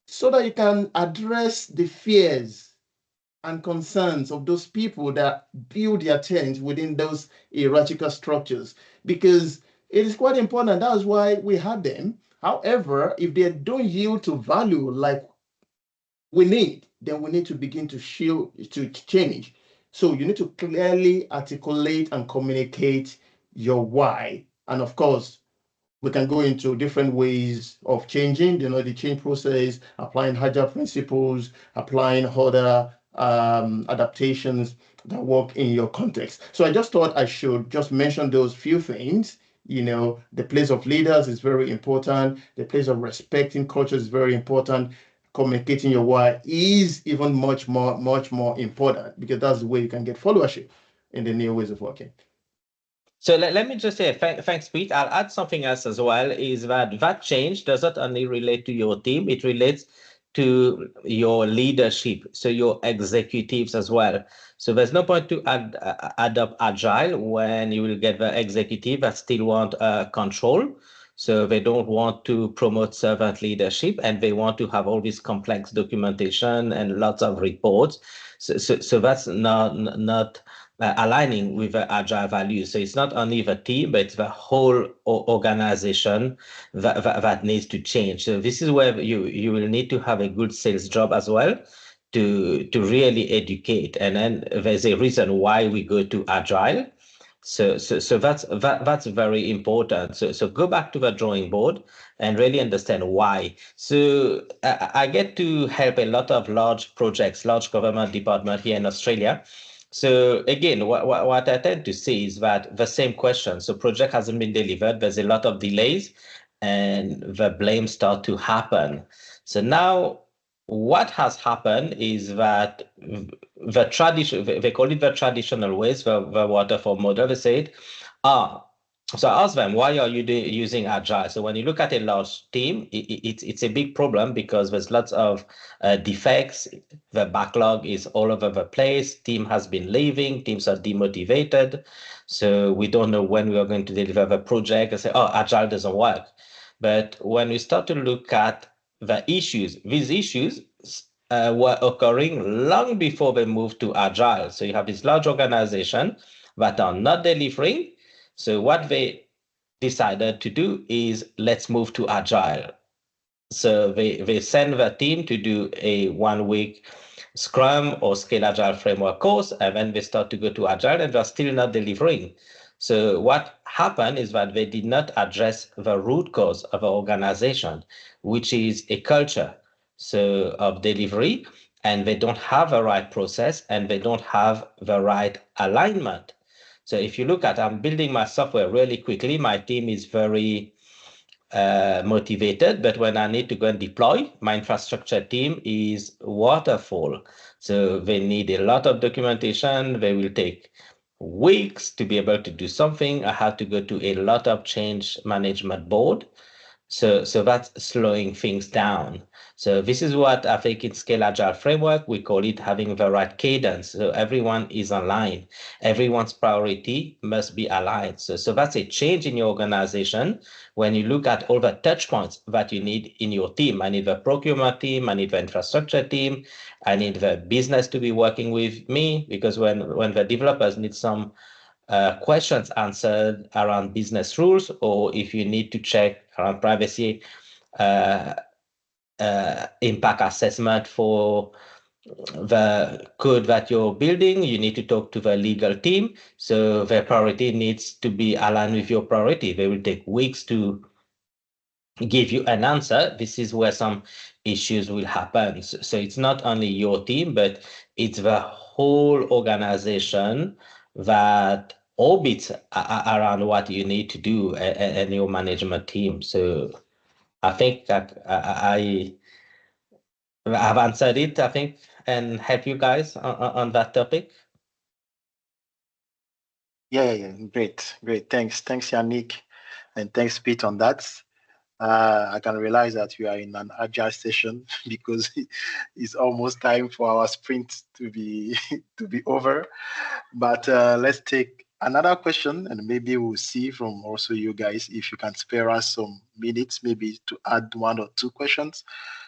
so that you can address the fears and concerns of those people that build their tent within those hierarchical structures, because it is quite important. That's why we have them. However, if they don't yield to value like we need, then we need to begin to change. So you need to clearly articulate and communicate your why. And of course, we can go into different ways of changing, the change process, applying Agile principles, applying other adaptations that work in your context. So I just thought I should just mention those few things. The place of leaders is very important. The place of respecting culture is very important. Communicating your why is even much more important, because that's the way you can get followership in the new ways of working. So let me just say, thanks, Pete. I'll add something else as well, is that change doesn't only relate to your team, it relates to your leadership, so your executives as well. So there's no point to adopt Agile when you will get the executive that still want control. So they don't want to promote servant leadership, and they want to have all this complex documentation and lots of reports. So that's not aligning with the Agile values. So it's not only the team, but it's the whole organization that needs to change. So this is where you will need to have a good sales job as well to really educate. And then there's a reason why we go to Agile. So that's very important. So go back to the drawing board and really understand why. So I get to help a lot of large projects, large government department here in Australia. So again, what I tend to see is that the same question. So project hasn't been delivered. There's a lot of delays, and the blame start to happen. So now, what has happened is that the tradition, they call it the traditional ways, the waterfall model. They said, so I asked them, why are you using Agile? So when you look at a large team, it's a big problem because there's lots of defects. The backlog is all over the place. Team has been leaving. Teams are demotivated. So we don't know when we are going to deliver the project and say, oh, Agile doesn't work. But when we start to look at the issues, these issues were occurring long before they moved to Agile. So you have this large organization that are not delivering. So what they decided to do is let's move to Agile. So they send the team to do a 1 week Scrum or Scale Agile Framework course, and then they start to go to Agile and they're still not delivering. So what happened is that they did not address the root cause of the organization, which is a culture of delivery, and they don't have the right process and they don't have the right alignment. So if you look at, I'm building my software really quickly, my team is very motivated, but when I need to go and deploy, my infrastructure team is waterfall. So they need a lot of documentation. They will take weeks to be able to do something. I have to go to a lot of change management board. So that's slowing things down. So this is what I think in Scale Agile Framework, we call it having the right cadence. So everyone is aligned. Everyone's priority must be aligned. So that's a change in your organization. When you look at all the touch points that you need in your team, I need the procurement team, I need the infrastructure team, I need the business to be working with me, because when the developers need some questions answered around business rules, or if you need to check around privacy impact assessment for the code that you're building, you need to talk to the legal team. So their priority needs to be aligned with your priority. They will take weeks to give you an answer. This is where some issues will happen. So it's not only your team, but it's the whole organization that orbits around what you need to do and your management team. So I think that I've answered it, I think, and help you guys on that topic. Yeah. Great. Thanks, Yannick, and thanks, Pete, on that. I can realize that we are in an agile session because it's almost time for our sprint to be to be over. But let's take another question, and maybe we'll see from also you guys if you can spare us some minutes, maybe to add one or two questions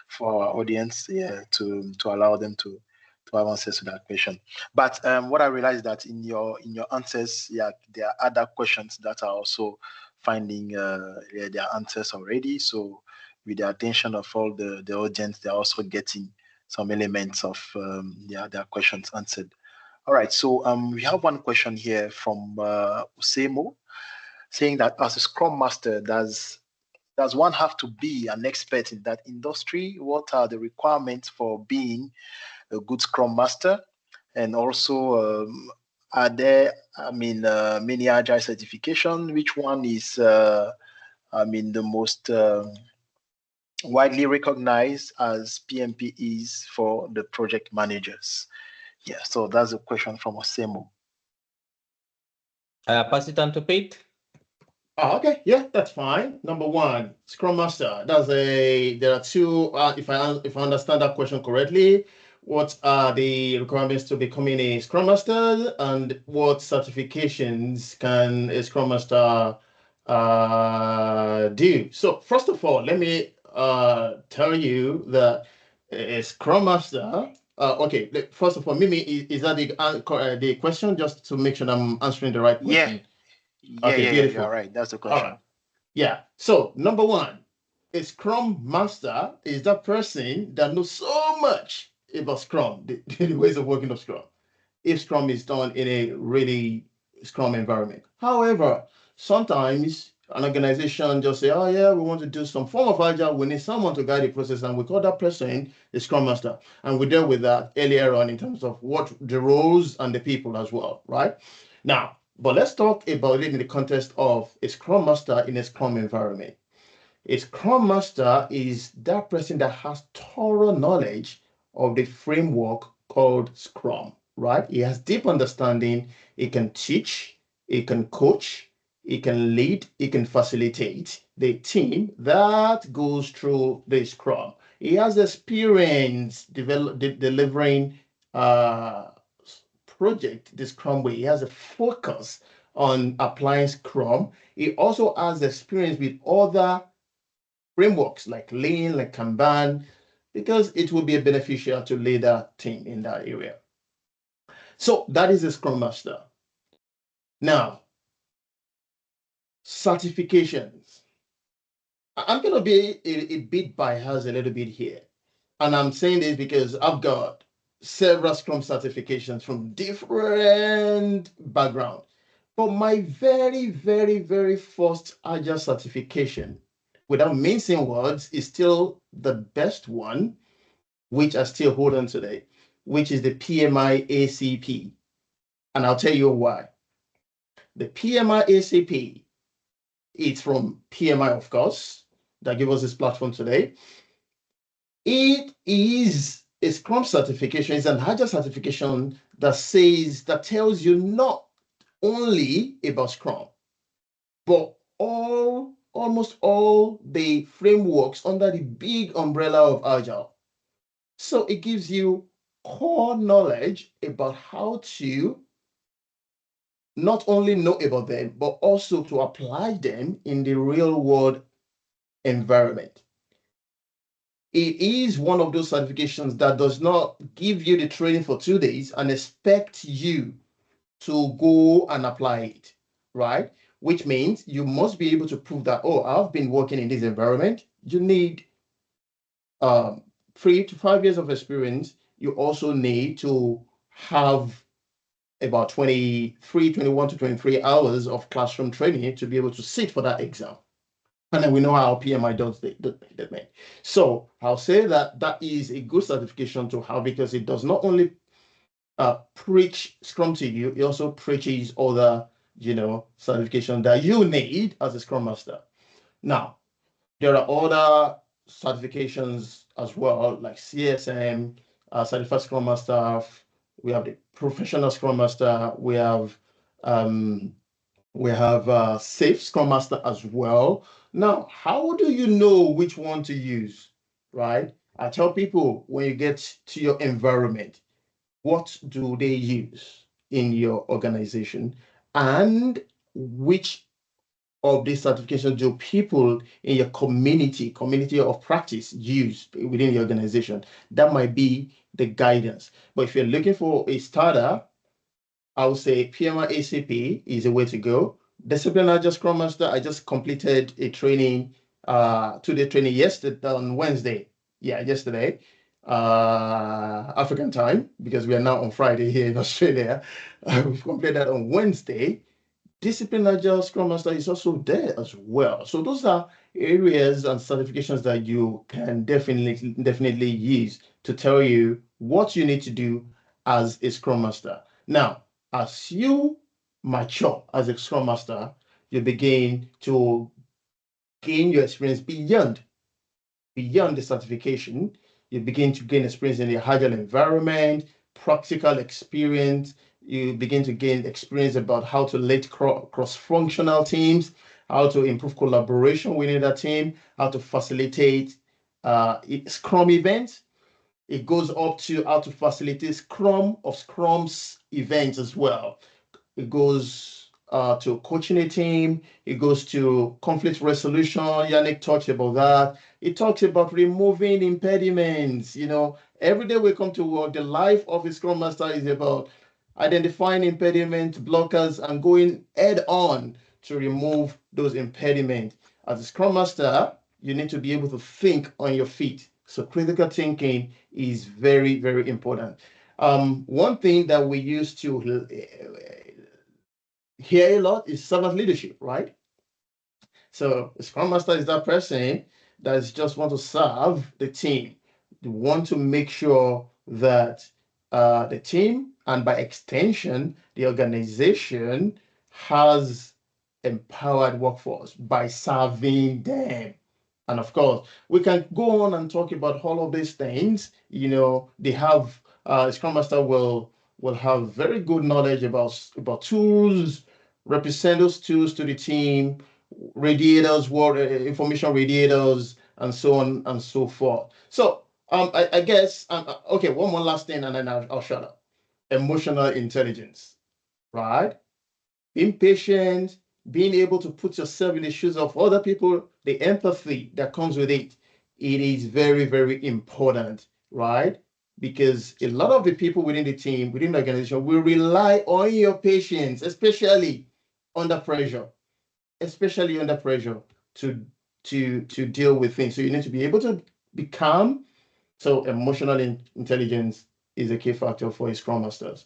for our audience, to allow them to have answers to that question. But what I realized that in your answers, yeah, there are other questions that are also finding their answers already. So with the attention of all the audience, they're also getting some elements of their questions answered. All right, so we have one question here from Usemo saying that as a Scrum Master, does one have to be an expert in that industry? What are the requirements for being a good Scrum Master? And also, are there, many Agile certification? Which one is, the most widely recognized as PMP is for the project managers? Yeah, so that's a question from Osemo. Pass it on to Pete. Oh, okay, yeah, that's fine. Number one, Scrum Master. There are two. If I understand that question correctly, what are the requirements to becoming a Scrum Master, and what certifications can a Scrum Master do? So first of all, let me tell you that a Scrum Master. Okay, first of all, Mimi, is that the question? Just to make sure I'm answering the right question. Okay, beautiful. You're right. That's the All question. right. Yeah. So number one, a Scrum Master is that person that knows so much about Scrum, the ways of working of Scrum, if Scrum is done in a really Scrum environment. However, sometimes an organization just say, oh yeah, we want to do some form of Agile. We need someone to guide the process, and we call that person the Scrum Master. And we dealt with that earlier on in terms of what the roles and the people as well, right? Now, but let's talk about it in the context of a Scrum Master in a Scrum environment. A Scrum Master is that person that has thorough knowledge of the framework called Scrum, right? He has deep understanding. He can teach, he can coach, he can lead, he can facilitate the team that goes through the Scrum. He has experience delivering project the Scrum way. He has a focus on applying Scrum. He also has experience with other frameworks like Lean, like Kanban, because it will be beneficial to lead a team in that area. So that is a Scrum Master. Now, certifications. I'm going to be a bit biased a little bit here. And I'm saying this because I've got several Scrum certifications from different backgrounds. But my very, very, very first Agile certification, without mincing words, is still the best one, which I still hold on today, which is the PMI ACP. And I'll tell you why. The PMI ACP, it's from PMI, of course, that gave us this platform today. It is a Scrum certification. It's an Agile certification that tells you not only about Scrum, but almost all the frameworks under the big umbrella of Agile. So it gives you core knowledge about how to not only know about them, but also to apply them in the real world environment. It is one of those certifications that does not give you the training for 2 days and expect you to go and apply it, right? Which means you must be able to prove that, oh, I've been working in this environment. You need 3 to 5 years of experience. You also need to have about 21 to 23 hours of classroom training to be able to sit for that exam. And then we know how PMI does that. So I'll say that is a good certification to have, because it does not only preach Scrum to you, it also preaches other, certification that you need as a Scrum Master. Now, there are other certifications as well, like CSM, Certified Scrum Master. We have the Professional Scrum Master. We have Safe Scrum Master as well. Now, how do you know which one to use, right? I tell people when you get to your environment, what do they use in your organization, and which of these certifications do people in your community of practice use within the organization? That might be the guidance. But if you're looking for a starter, I would say PMI ACP is a way to go. Discipline Agile Scrum Master, I just completed a training, 2-day training yesterday on Wednesday. Yeah, yesterday, African time, because we are now on Friday here in Australia. We've completed that on Wednesday. Discipline Agile Scrum Master is also there as well. So those are areas and certifications that you can definitely use to tell you what you need to do as a Scrum Master. Now, as you mature as a Scrum Master, you begin to gain your experience beyond the certification. You begin to gain experience in the Agile environment, practical experience. You begin to gain experience about how to lead cross-functional teams, how to improve collaboration within that team, how to facilitate Scrum events. It goes up to how to facilitate Scrum's events as well. It goes to coaching a team. It goes to conflict resolution. Yannick talks about that. It talks about removing impediments. Every day we come to work, the life of a Scrum Master is about identifying impediments, blockers, and going head on to remove those impediments. As a Scrum Master, you need to be able to think on your feet. So critical thinking is very, very important. One thing that we used to hear a lot is servant leadership, right? So a Scrum Master is that person that is just want to serve the team. They want to make sure that the team, and by extension, the organization, has empowered workforce by serving them. And of course, we can go on and talk about all of these things. They have Scrum Master will have very good knowledge about tools, represent those tools to the team, radiators, information radiators, and so on and so forth. So I guess okay, one more last thing, and then I'll shut up. Emotional intelligence, right? Being patient, being able to put yourself in the shoes of other people, the empathy that comes with it, it is very, very important, right? Because a lot of the people within the team, within the organization, will rely on your patience, especially under pressure, to deal with things. So you need to be able to be calm. So emotional intelligence is a key factor for a Scrum Master.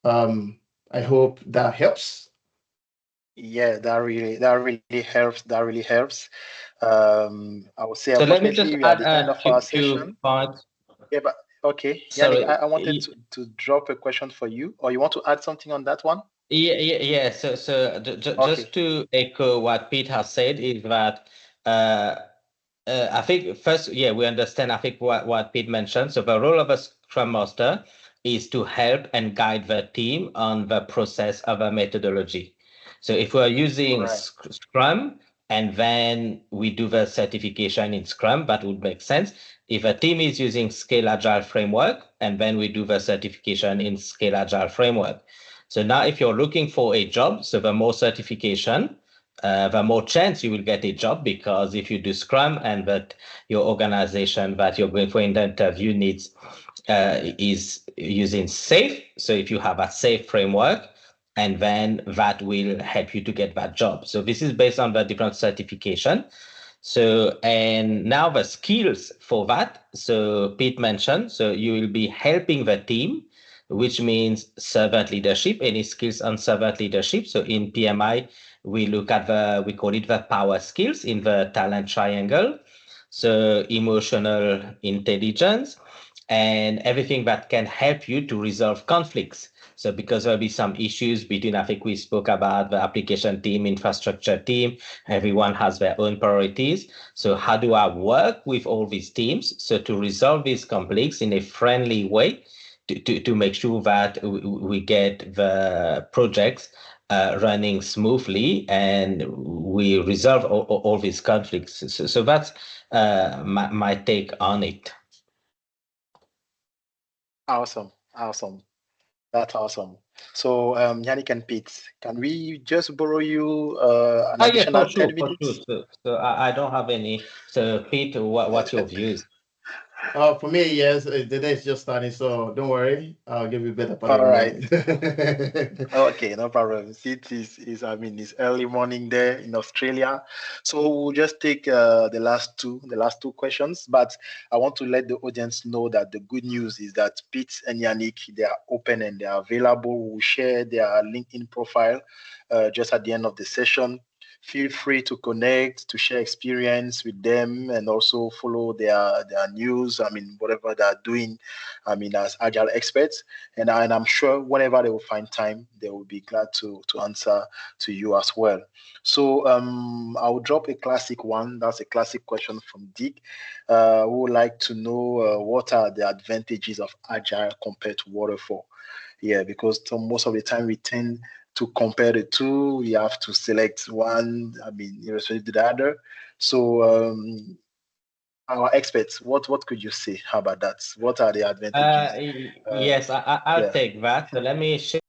I hope that helps. Yeah, that really helps. That really helps. I would say, So let me just unfortunately, we are at the end add of our two session. points. Yeah, but okay, Sorry. Yannick, I wanted to drop a question for you, or you want to add something on that one? Yeah. So just to echo what Pete has said is that I think first, we understand. I think what Pete mentioned. So the role of a Scrum Master is to help and guide the team on the process of a methodology. So if we're using Scrum and then we do the certification in Scrum, that would make sense. If a team is using Scale Agile Framework and then we do the certification in Scale Agile Framework. So now if you're looking for a job, so the more certification, the more chance you will get a job, because if you do Scrum and that your organization that you're going for in the interview needs is using SAFe. So if you have a SAFe framework, and then that will help you to get that job. So this is based on the different certification. So, and now the skills for that. So Pete mentioned, so you will be helping the team, which means servant leadership, any skills on servant leadership. So in PMI, we look at we call it the power skills in the talent triangle. So emotional intelligence, and everything that can help you to resolve conflicts. So because there'll be some issues between, I think we spoke about the application team, infrastructure team, everyone has their own priorities. So how do I work with all these teams? So to resolve these conflicts in a friendly way, to make sure that we get the projects running smoothly and we resolve all these conflicts. So that's my take on it. Awesome, awesome. That's awesome. So, Yannick and Pete, can we just borrow you an Oh yeah, additional for 10 sure, for sure. minutes? So I don't have any. So Pete, what's your views? For me, yes, the day is just starting, so don't worry. I'll give you a better part of All the right. morning. Okay, no problem. It is I mean, it's early morning there in Australia. So we'll just take the last two questions. But I want to let the audience know that the good news is that Pete and Yannick, they are open and they are available. We'll share their LinkedIn profile just at the end of the session. Feel free to connect, to share experience with them, and also follow their news. I mean, whatever they're doing, I mean, as agile experts. And I'm sure whenever they will find time, they will be glad to answer to you as well. So I'll drop a classic one. That's a classic question from Dick. Who would like to know what are the advantages of agile compared to waterfall? Yeah, because most of the time we tend to compare the two. We have to select one, I mean, irrespective of the other. So our experts, what could you say about that? What are the advantages? Yes, I'll Yeah. take that. So let me share.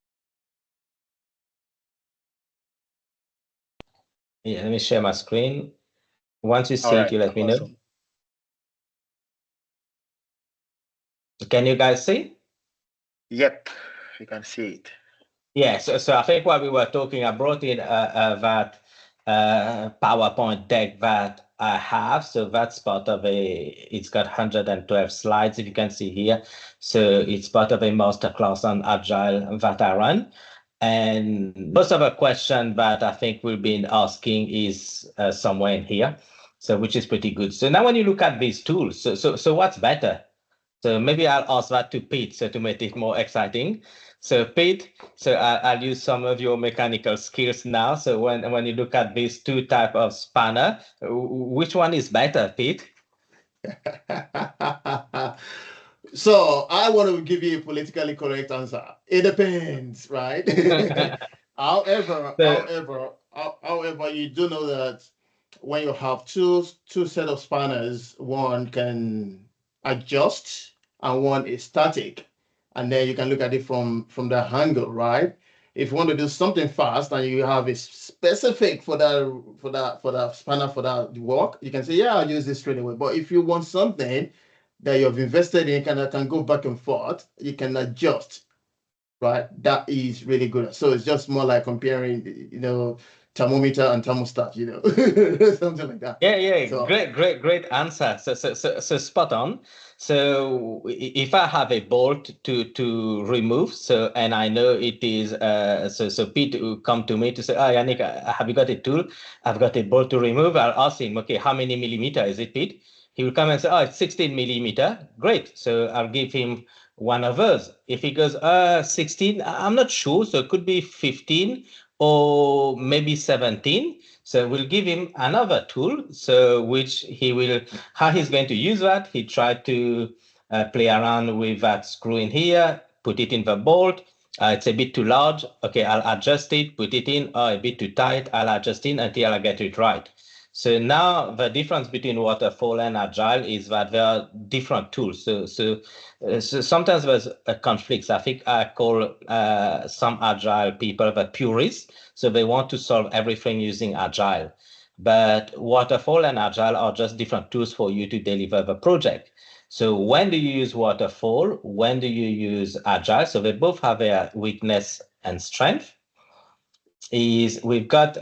Yeah, let me share my screen. Once you All see it, right. you let me know. Awesome. Can you guys see? Yep, you can see it. Yeah, so I think while we were talking, I brought in that PowerPoint deck that I have. So that's part of it's got 112 slides, if you can see here. So it's part of a masterclass on Agile that I run. And most of the question that I think we've been asking is somewhere in here. So which is pretty good. So now when you look at these tools, so what's better? So maybe I'll ask that to Pete, so to make it more exciting. So Pete, so I'll use some of your mechanical skills now. So when you look at these two type of spanner, which one is better, Pete? So I want to give you a politically correct answer. It depends, right? However, So, however, however, you do know that when you have two set of spanners, one can adjust and one is static, and then you can look at it from that angle, right? If you want to do something fast and you have a specific for that spanner for that work, you can say, yeah, I'll use this straight away. But if you want something that you've invested in can go back and forth, you can adjust, right? That is really good. So it's just more like comparing, thermometer and thermostat, something like that. yeah, So great answer. So spot on. So if I have a bolt to remove, so and I know it is so Pete will come to me to say, oh Yannick, have you got a tool? I've got a bolt to remove. I'll ask him, okay, how many millimeter is it, Pete? He will come and say, oh, it's 16 millimeter. Great. So I'll give him one of those. If he goes, 16, I'm not sure. So it could be 15 or maybe 17. So we'll give him another tool, so which he will, how he's going to use that. He tried to play around with that screw in here, put it in the bolt. It's a bit too large. Okay, I'll adjust it, put it in. Oh, a bit too tight. I'll adjust it until I get it right. So now the difference between waterfall and agile is that there are different tools. So sometimes there's a conflict. I think I call some agile people the purists. So they want to solve everything using agile. But waterfall and agile are just different tools for you to deliver the project. So when do you use waterfall? When do you use agile? So they both have their weakness and strength. Is we've got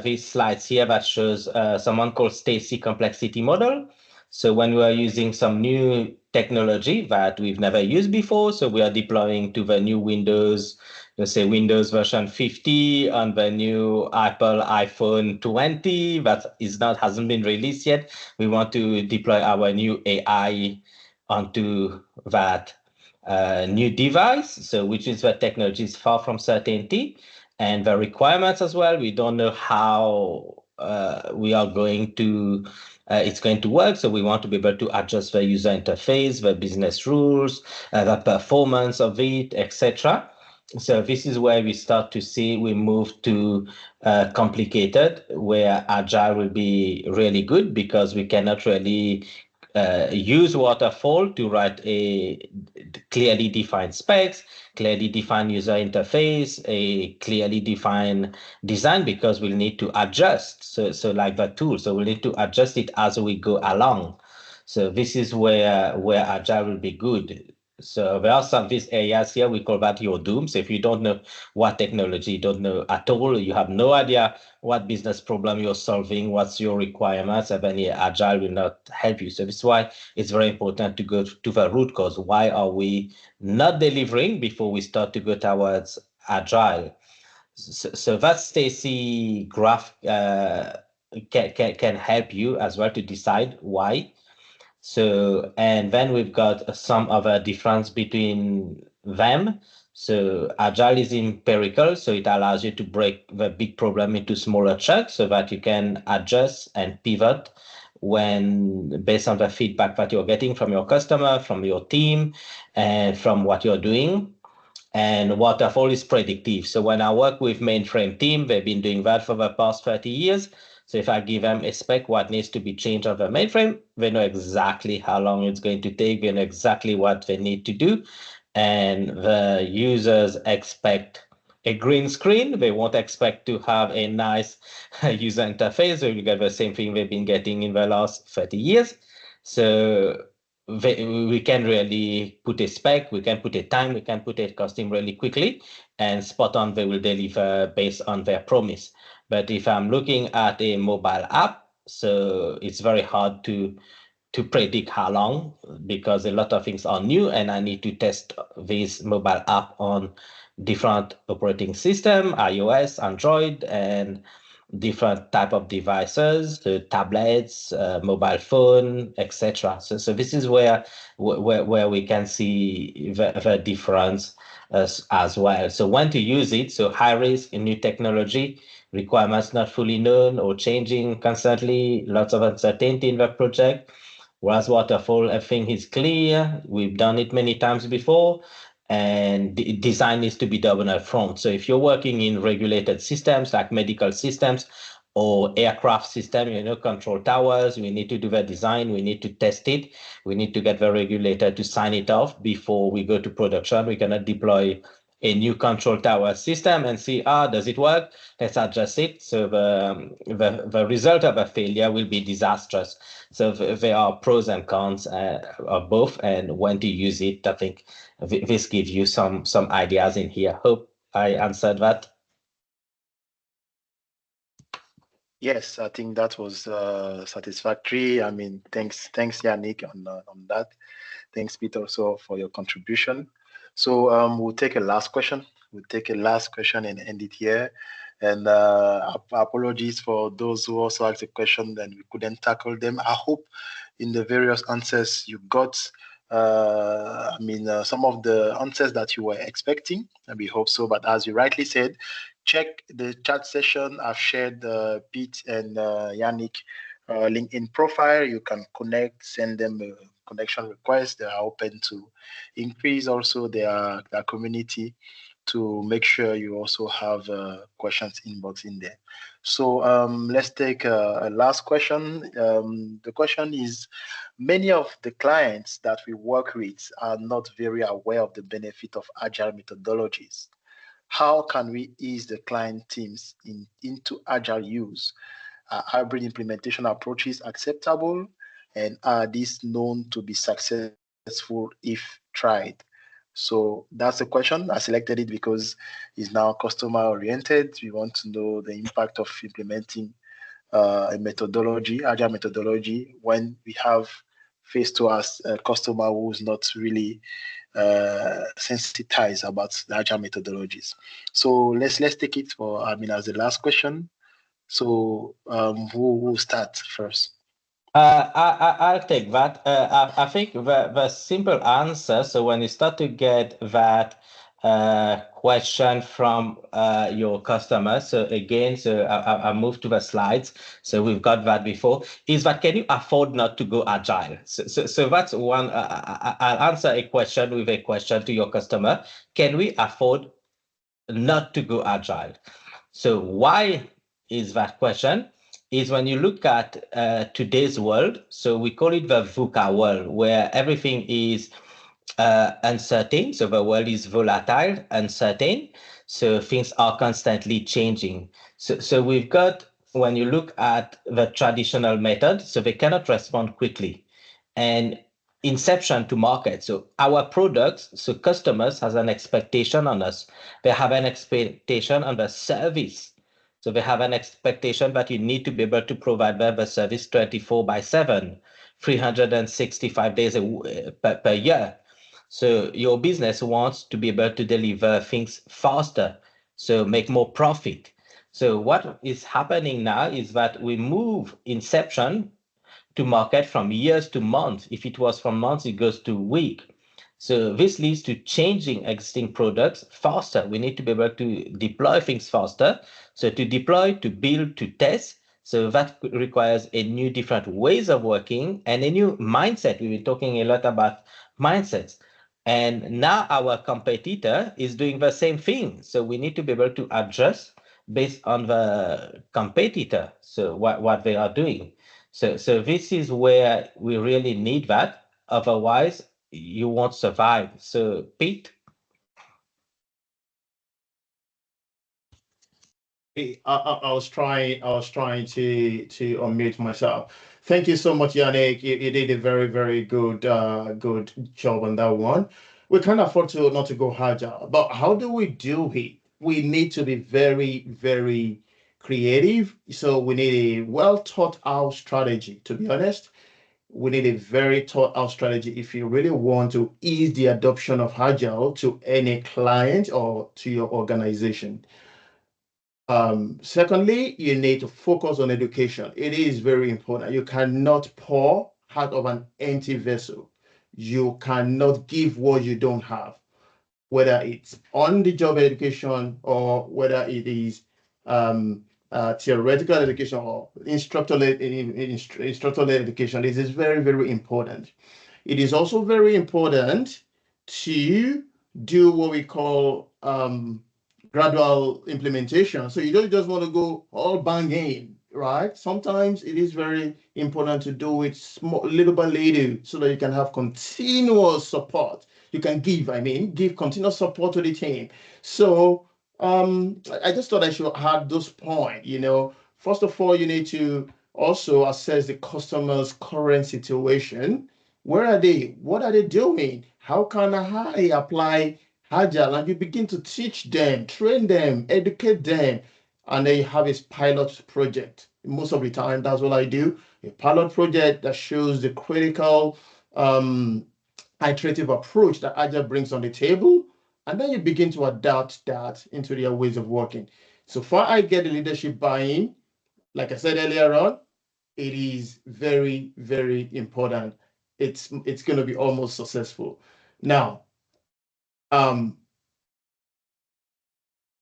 these slides here that shows someone called Stacy complexity model. So when we are using some new technology that we've never used before, so we are deploying to the new Windows, let's say Windows version 50 on the new Apple iPhone 20 that hasn't been released yet. We want to deploy our new AI onto that new device. So which is where technology is far from certainty, and the requirements as well. We don't know how we are going to it's going to work. So we want to be able to adjust the user interface, the business rules, the performance of it, etc. So this is where we start to see we move to complicated, where Agile will be really good because we cannot really use waterfall to write a clearly defined specs, clearly defined user interface, a clearly defined design, because we'll need to adjust. So like the tool, so we'll need to adjust it as we go along. So this is where Agile will be good. So there are some these areas here, we call that your doom. So if you don't know what technology, you don't know at all, you have no idea what business problem you're solving, what's your requirements, and then Agile will not help you. So that's why it's very important to go to the root cause. Why are we not delivering before we start to go towards Agile? So that Stacy graph can help you as well to decide why. So, and then we've got some other difference between them. So Agile is empirical, so it allows you to break the big problem into smaller chunks so that you can adjust and pivot when based on the feedback that you're getting from your customer, from your team, and from what you're doing. And waterfall is predictive. So when I work with mainframe team, they've been doing that for the past 30 years. So if I give them a spec what needs to be changed on the mainframe, they know exactly how long it's going to take, they know exactly what they need to do. And the users expect a green screen. They won't expect to have a nice user interface. So you get the same thing they've been getting in the last 30 years. So we can really put a spec, we can put a time, we can put a custom really quickly, and spot on they will deliver based on their promise. But if I'm looking at a mobile app, so it's very hard to predict how long, because a lot of things are new and I need to test this mobile app on different operating system, iOS, Android, and different type of devices, so tablets, mobile phone, etc. So this is where we can see the difference as well. So when to use it, so high risk in new technology, requirements not fully known or changing constantly, lots of uncertainty in the project. Whereas waterfall, everything is clear. We've done it many times before, and the design needs to be done up front. So if you're working in regulated systems like medical systems or aircraft system, control towers, we need to do the design, we need to test it, we need to get the regulator to sign it off before we go to production. We cannot deploy a new control tower system and see, does it work? Let's adjust it. So the result of a failure will be disastrous. So there are pros and cons of both, and when to use it. I think this gives you some ideas in here. Hope I answered that. Yes, I think that was satisfactory. I mean, thanks, Yannick, on that. Thanks, Peter, also for your contribution. So we'll take a last question. We'll take a last question and end it here. And apologies for those who also asked a question and we couldn't tackle them. I hope in the various answers you got, some of the answers that you were expecting. And we hope so. But as you rightly said, check the chat session. I've shared Pete and Yannick LinkedIn profile. You can connect, send them a connection request. They are open to increase also their community to make sure you also have questions inbox in there. So let's take a last question. The question is, many of the clients that we work with are not very aware of the benefit of agile methodologies. How can we ease the client teams into agile use? Are hybrid implementation approaches acceptable? And are these known to be successful if tried? So that's the question. I selected it because it's now customer oriented. We want to know the impact of implementing a methodology, agile methodology, when we have face to us a customer who's not really sensitized about the agile methodologies. So let's take it for as the last question. So who will start first? I'll take that. I think the simple answer, so when you start to get that question from your customer, so again, so I move to the slides, so we've got that before, is that can you afford not to go agile? So that's one, I'll answer a question with a question to your customer. Can we afford not to go agile? So why is that question? Is when you look at today's world, so we call it the VUCA world, where everything is uncertain. So the world is volatile, uncertain. So things are constantly changing. So we've got, when you look at the traditional method, so they cannot respond quickly. And inception to market. So our products, so customers has an expectation on us. They have an expectation on the service. So they have an expectation that you need to be able to provide them the service 24/7, 365 days per year. So your business wants to be able to deliver things faster, so make more profit. So what is happening now is that we move inception to market from years to months. If it was from months, it goes to week. So this leads to changing existing products faster. We need to be able to deploy things faster. So to deploy, to build, to test. So that requires a new different ways of working and a new mindset. We've been talking a lot about mindsets. And now our competitor is doing the same thing. So we need to be able to adjust based on the competitor. So what they are doing. So this is where we really need that. Otherwise, you won't survive. So Pete. I was trying to unmute myself. Thank you so much, Yannick. You did a very good good job on that one. We can't afford to not to go agile, but how do we do it? We need to be very creative. So we need a well thought out strategy. To be honest, we need a very thought out strategy if you really want to ease the adoption of agile to any client or to your organization. Secondly, you need to focus on education. It is very important. You cannot pour out of an empty vessel. You cannot give what you don't have, whether it's on the job education or whether it is theoretical education or instructor-led education. This is very important. It is also very important to do what we call gradual implementation. So you don't just want to go all bang in, right? Sometimes it is very important to do it small, little by little, so that you can have continuous support. You can give continuous support to the team. So I just thought I should add those points. First of all, you need to also assess the customer's current situation. Where are they? What are they doing? How can I apply Agile? And you begin to teach them, train them, educate them, and then you have a pilot project. Most of the time, that's what I do. A pilot project that shows the critical iterative approach that Agile brings on the table, and then you begin to adapt that into their ways of working. So far, I get the leadership buy-in. Like I said earlier on, it is very important. It's going to be almost successful. Now,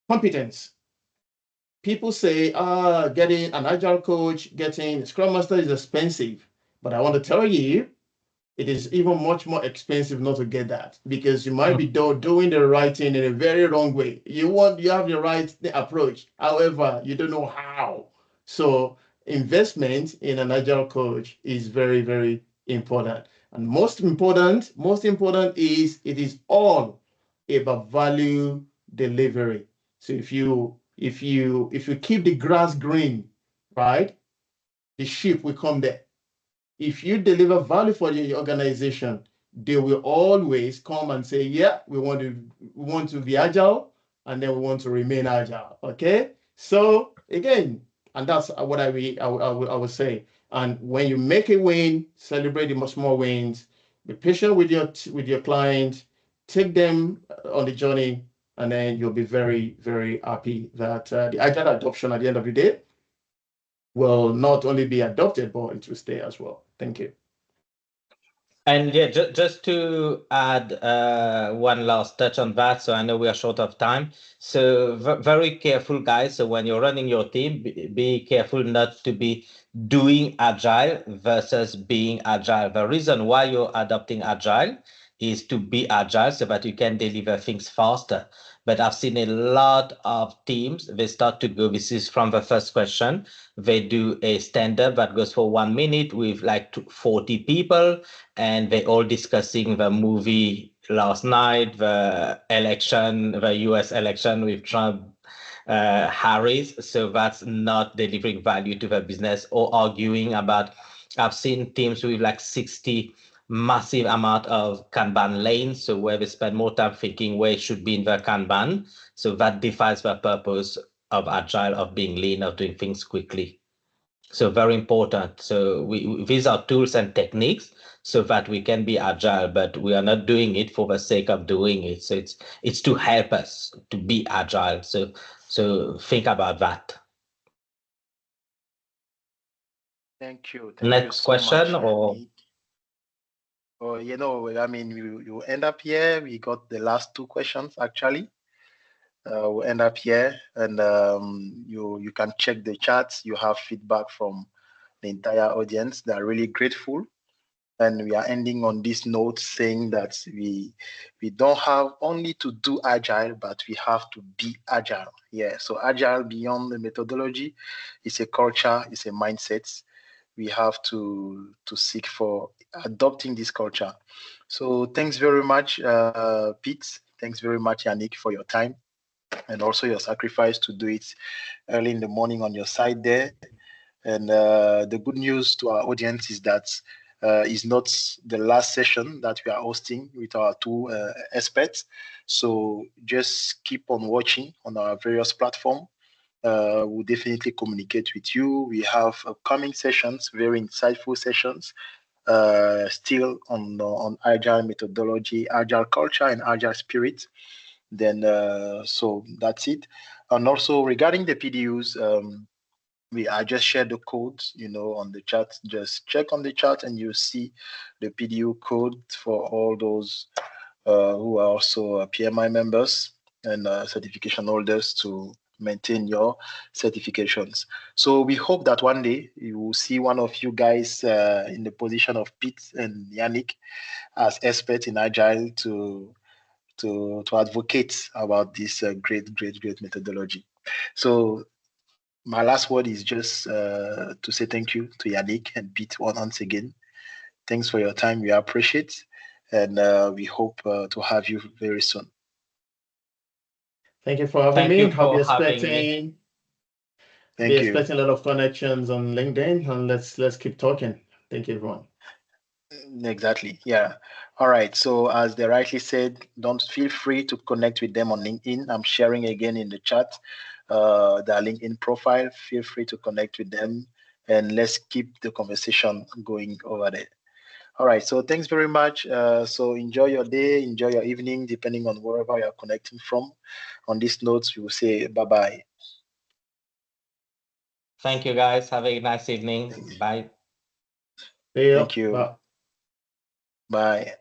competence. People say, getting an agile coach, getting a scrum master is expensive. But I want to tell you, it is even much more expensive not to get that, because you might be doing the right thing in a very wrong way. You have the right approach. However, you don't know how. So investment in an agile coach is very important. And most important is it is all about value delivery. So if you keep the grass green, right, the sheep will come there. If you deliver value for your organization, they will always come and say, yeah, we want to be agile, and then we want to remain agile. Okay. So again, and that's what I would say. And when you make a win, celebrate the small wins. Be patient with your client. Take them on the journey, and then you'll be very happy that the agile adoption at the end of the day will not only be adopted, but it will stay as well. Thank you. And yeah, just to add one last touch on that, so I know we are short of time. So very careful, guys. So when you're running your team, be careful not to be doing agile versus being agile. The reason why you're adopting agile is to be agile so that you can deliver things faster. But I've seen a lot of teams, they start to go, this is from the first question, they do a stand-up that goes for 1 minute with like 40 people, and they all discussing the movie last night, the election, the US election with Trump, Harris. So that's not delivering value to the business, or arguing about, I've seen teams with like 60 massive amount of Kanban lanes, so where they spend more time thinking where it should be in the Kanban. So that defies the purpose of agile, of being lean, of doing things quickly. So very important. So these are tools and techniques so that we can be agile, but we are not doing it for the sake of doing it. So it's to help us to be agile. So think about that. Thank you. Thank you Next so question, much, or Yannick. Oh, I mean, you end up here. We got the last two questions actually. We'll end up here, and you can check the chats. You have feedback from the entire audience. They are really grateful, and we are ending on this note saying that we don't have only to do agile, but we have to be agile. Yeah. So agile beyond the methodology, it's a culture, it's a mindset. We have to seek for adopting this culture. So thanks very much, Pete. Thanks very much, Yannick, for your time and also your sacrifice to do it early in the morning on your side there. And the good news to our audience is that is not the last session that we are hosting with our two experts. So just keep on watching on our various platforms. We'll definitely communicate with you. We have upcoming sessions, very insightful sessions, still on agile methodology, agile culture, and agile spirit. Then, so that's it. And also regarding the PDUs, I just shared the codes, on the chat. Just check on the chat and you see the PDU code for all those who are also PMI members and certification holders to maintain your certifications. So we hope that one day you will see one of you guys in the position of Pete and Yannick as experts in Agile to advocate about this great methodology. So my last word is just to say thank you to Yannick and Pete once again. Thanks for your time. We appreciate, and we hope to have you very soon. Thank you for having thank me. you I'll be for having me. expecting Thank you. a lot of connections on LinkedIn, and let's keep talking. Thank you, everyone. Exactly. Yeah. All right. So as they rightly said, don't feel free to connect with them on LinkedIn. I'm sharing again in the chat their LinkedIn profile. Feel free to connect with them and let's keep the conversation going over there. All right. So thanks very much. So enjoy your day, enjoy your evening, depending on wherever you're connecting from. On these notes, we will say bye-bye. Thank you, guys. Have a nice evening. Bye. See you. Thank you. Bye. Bye.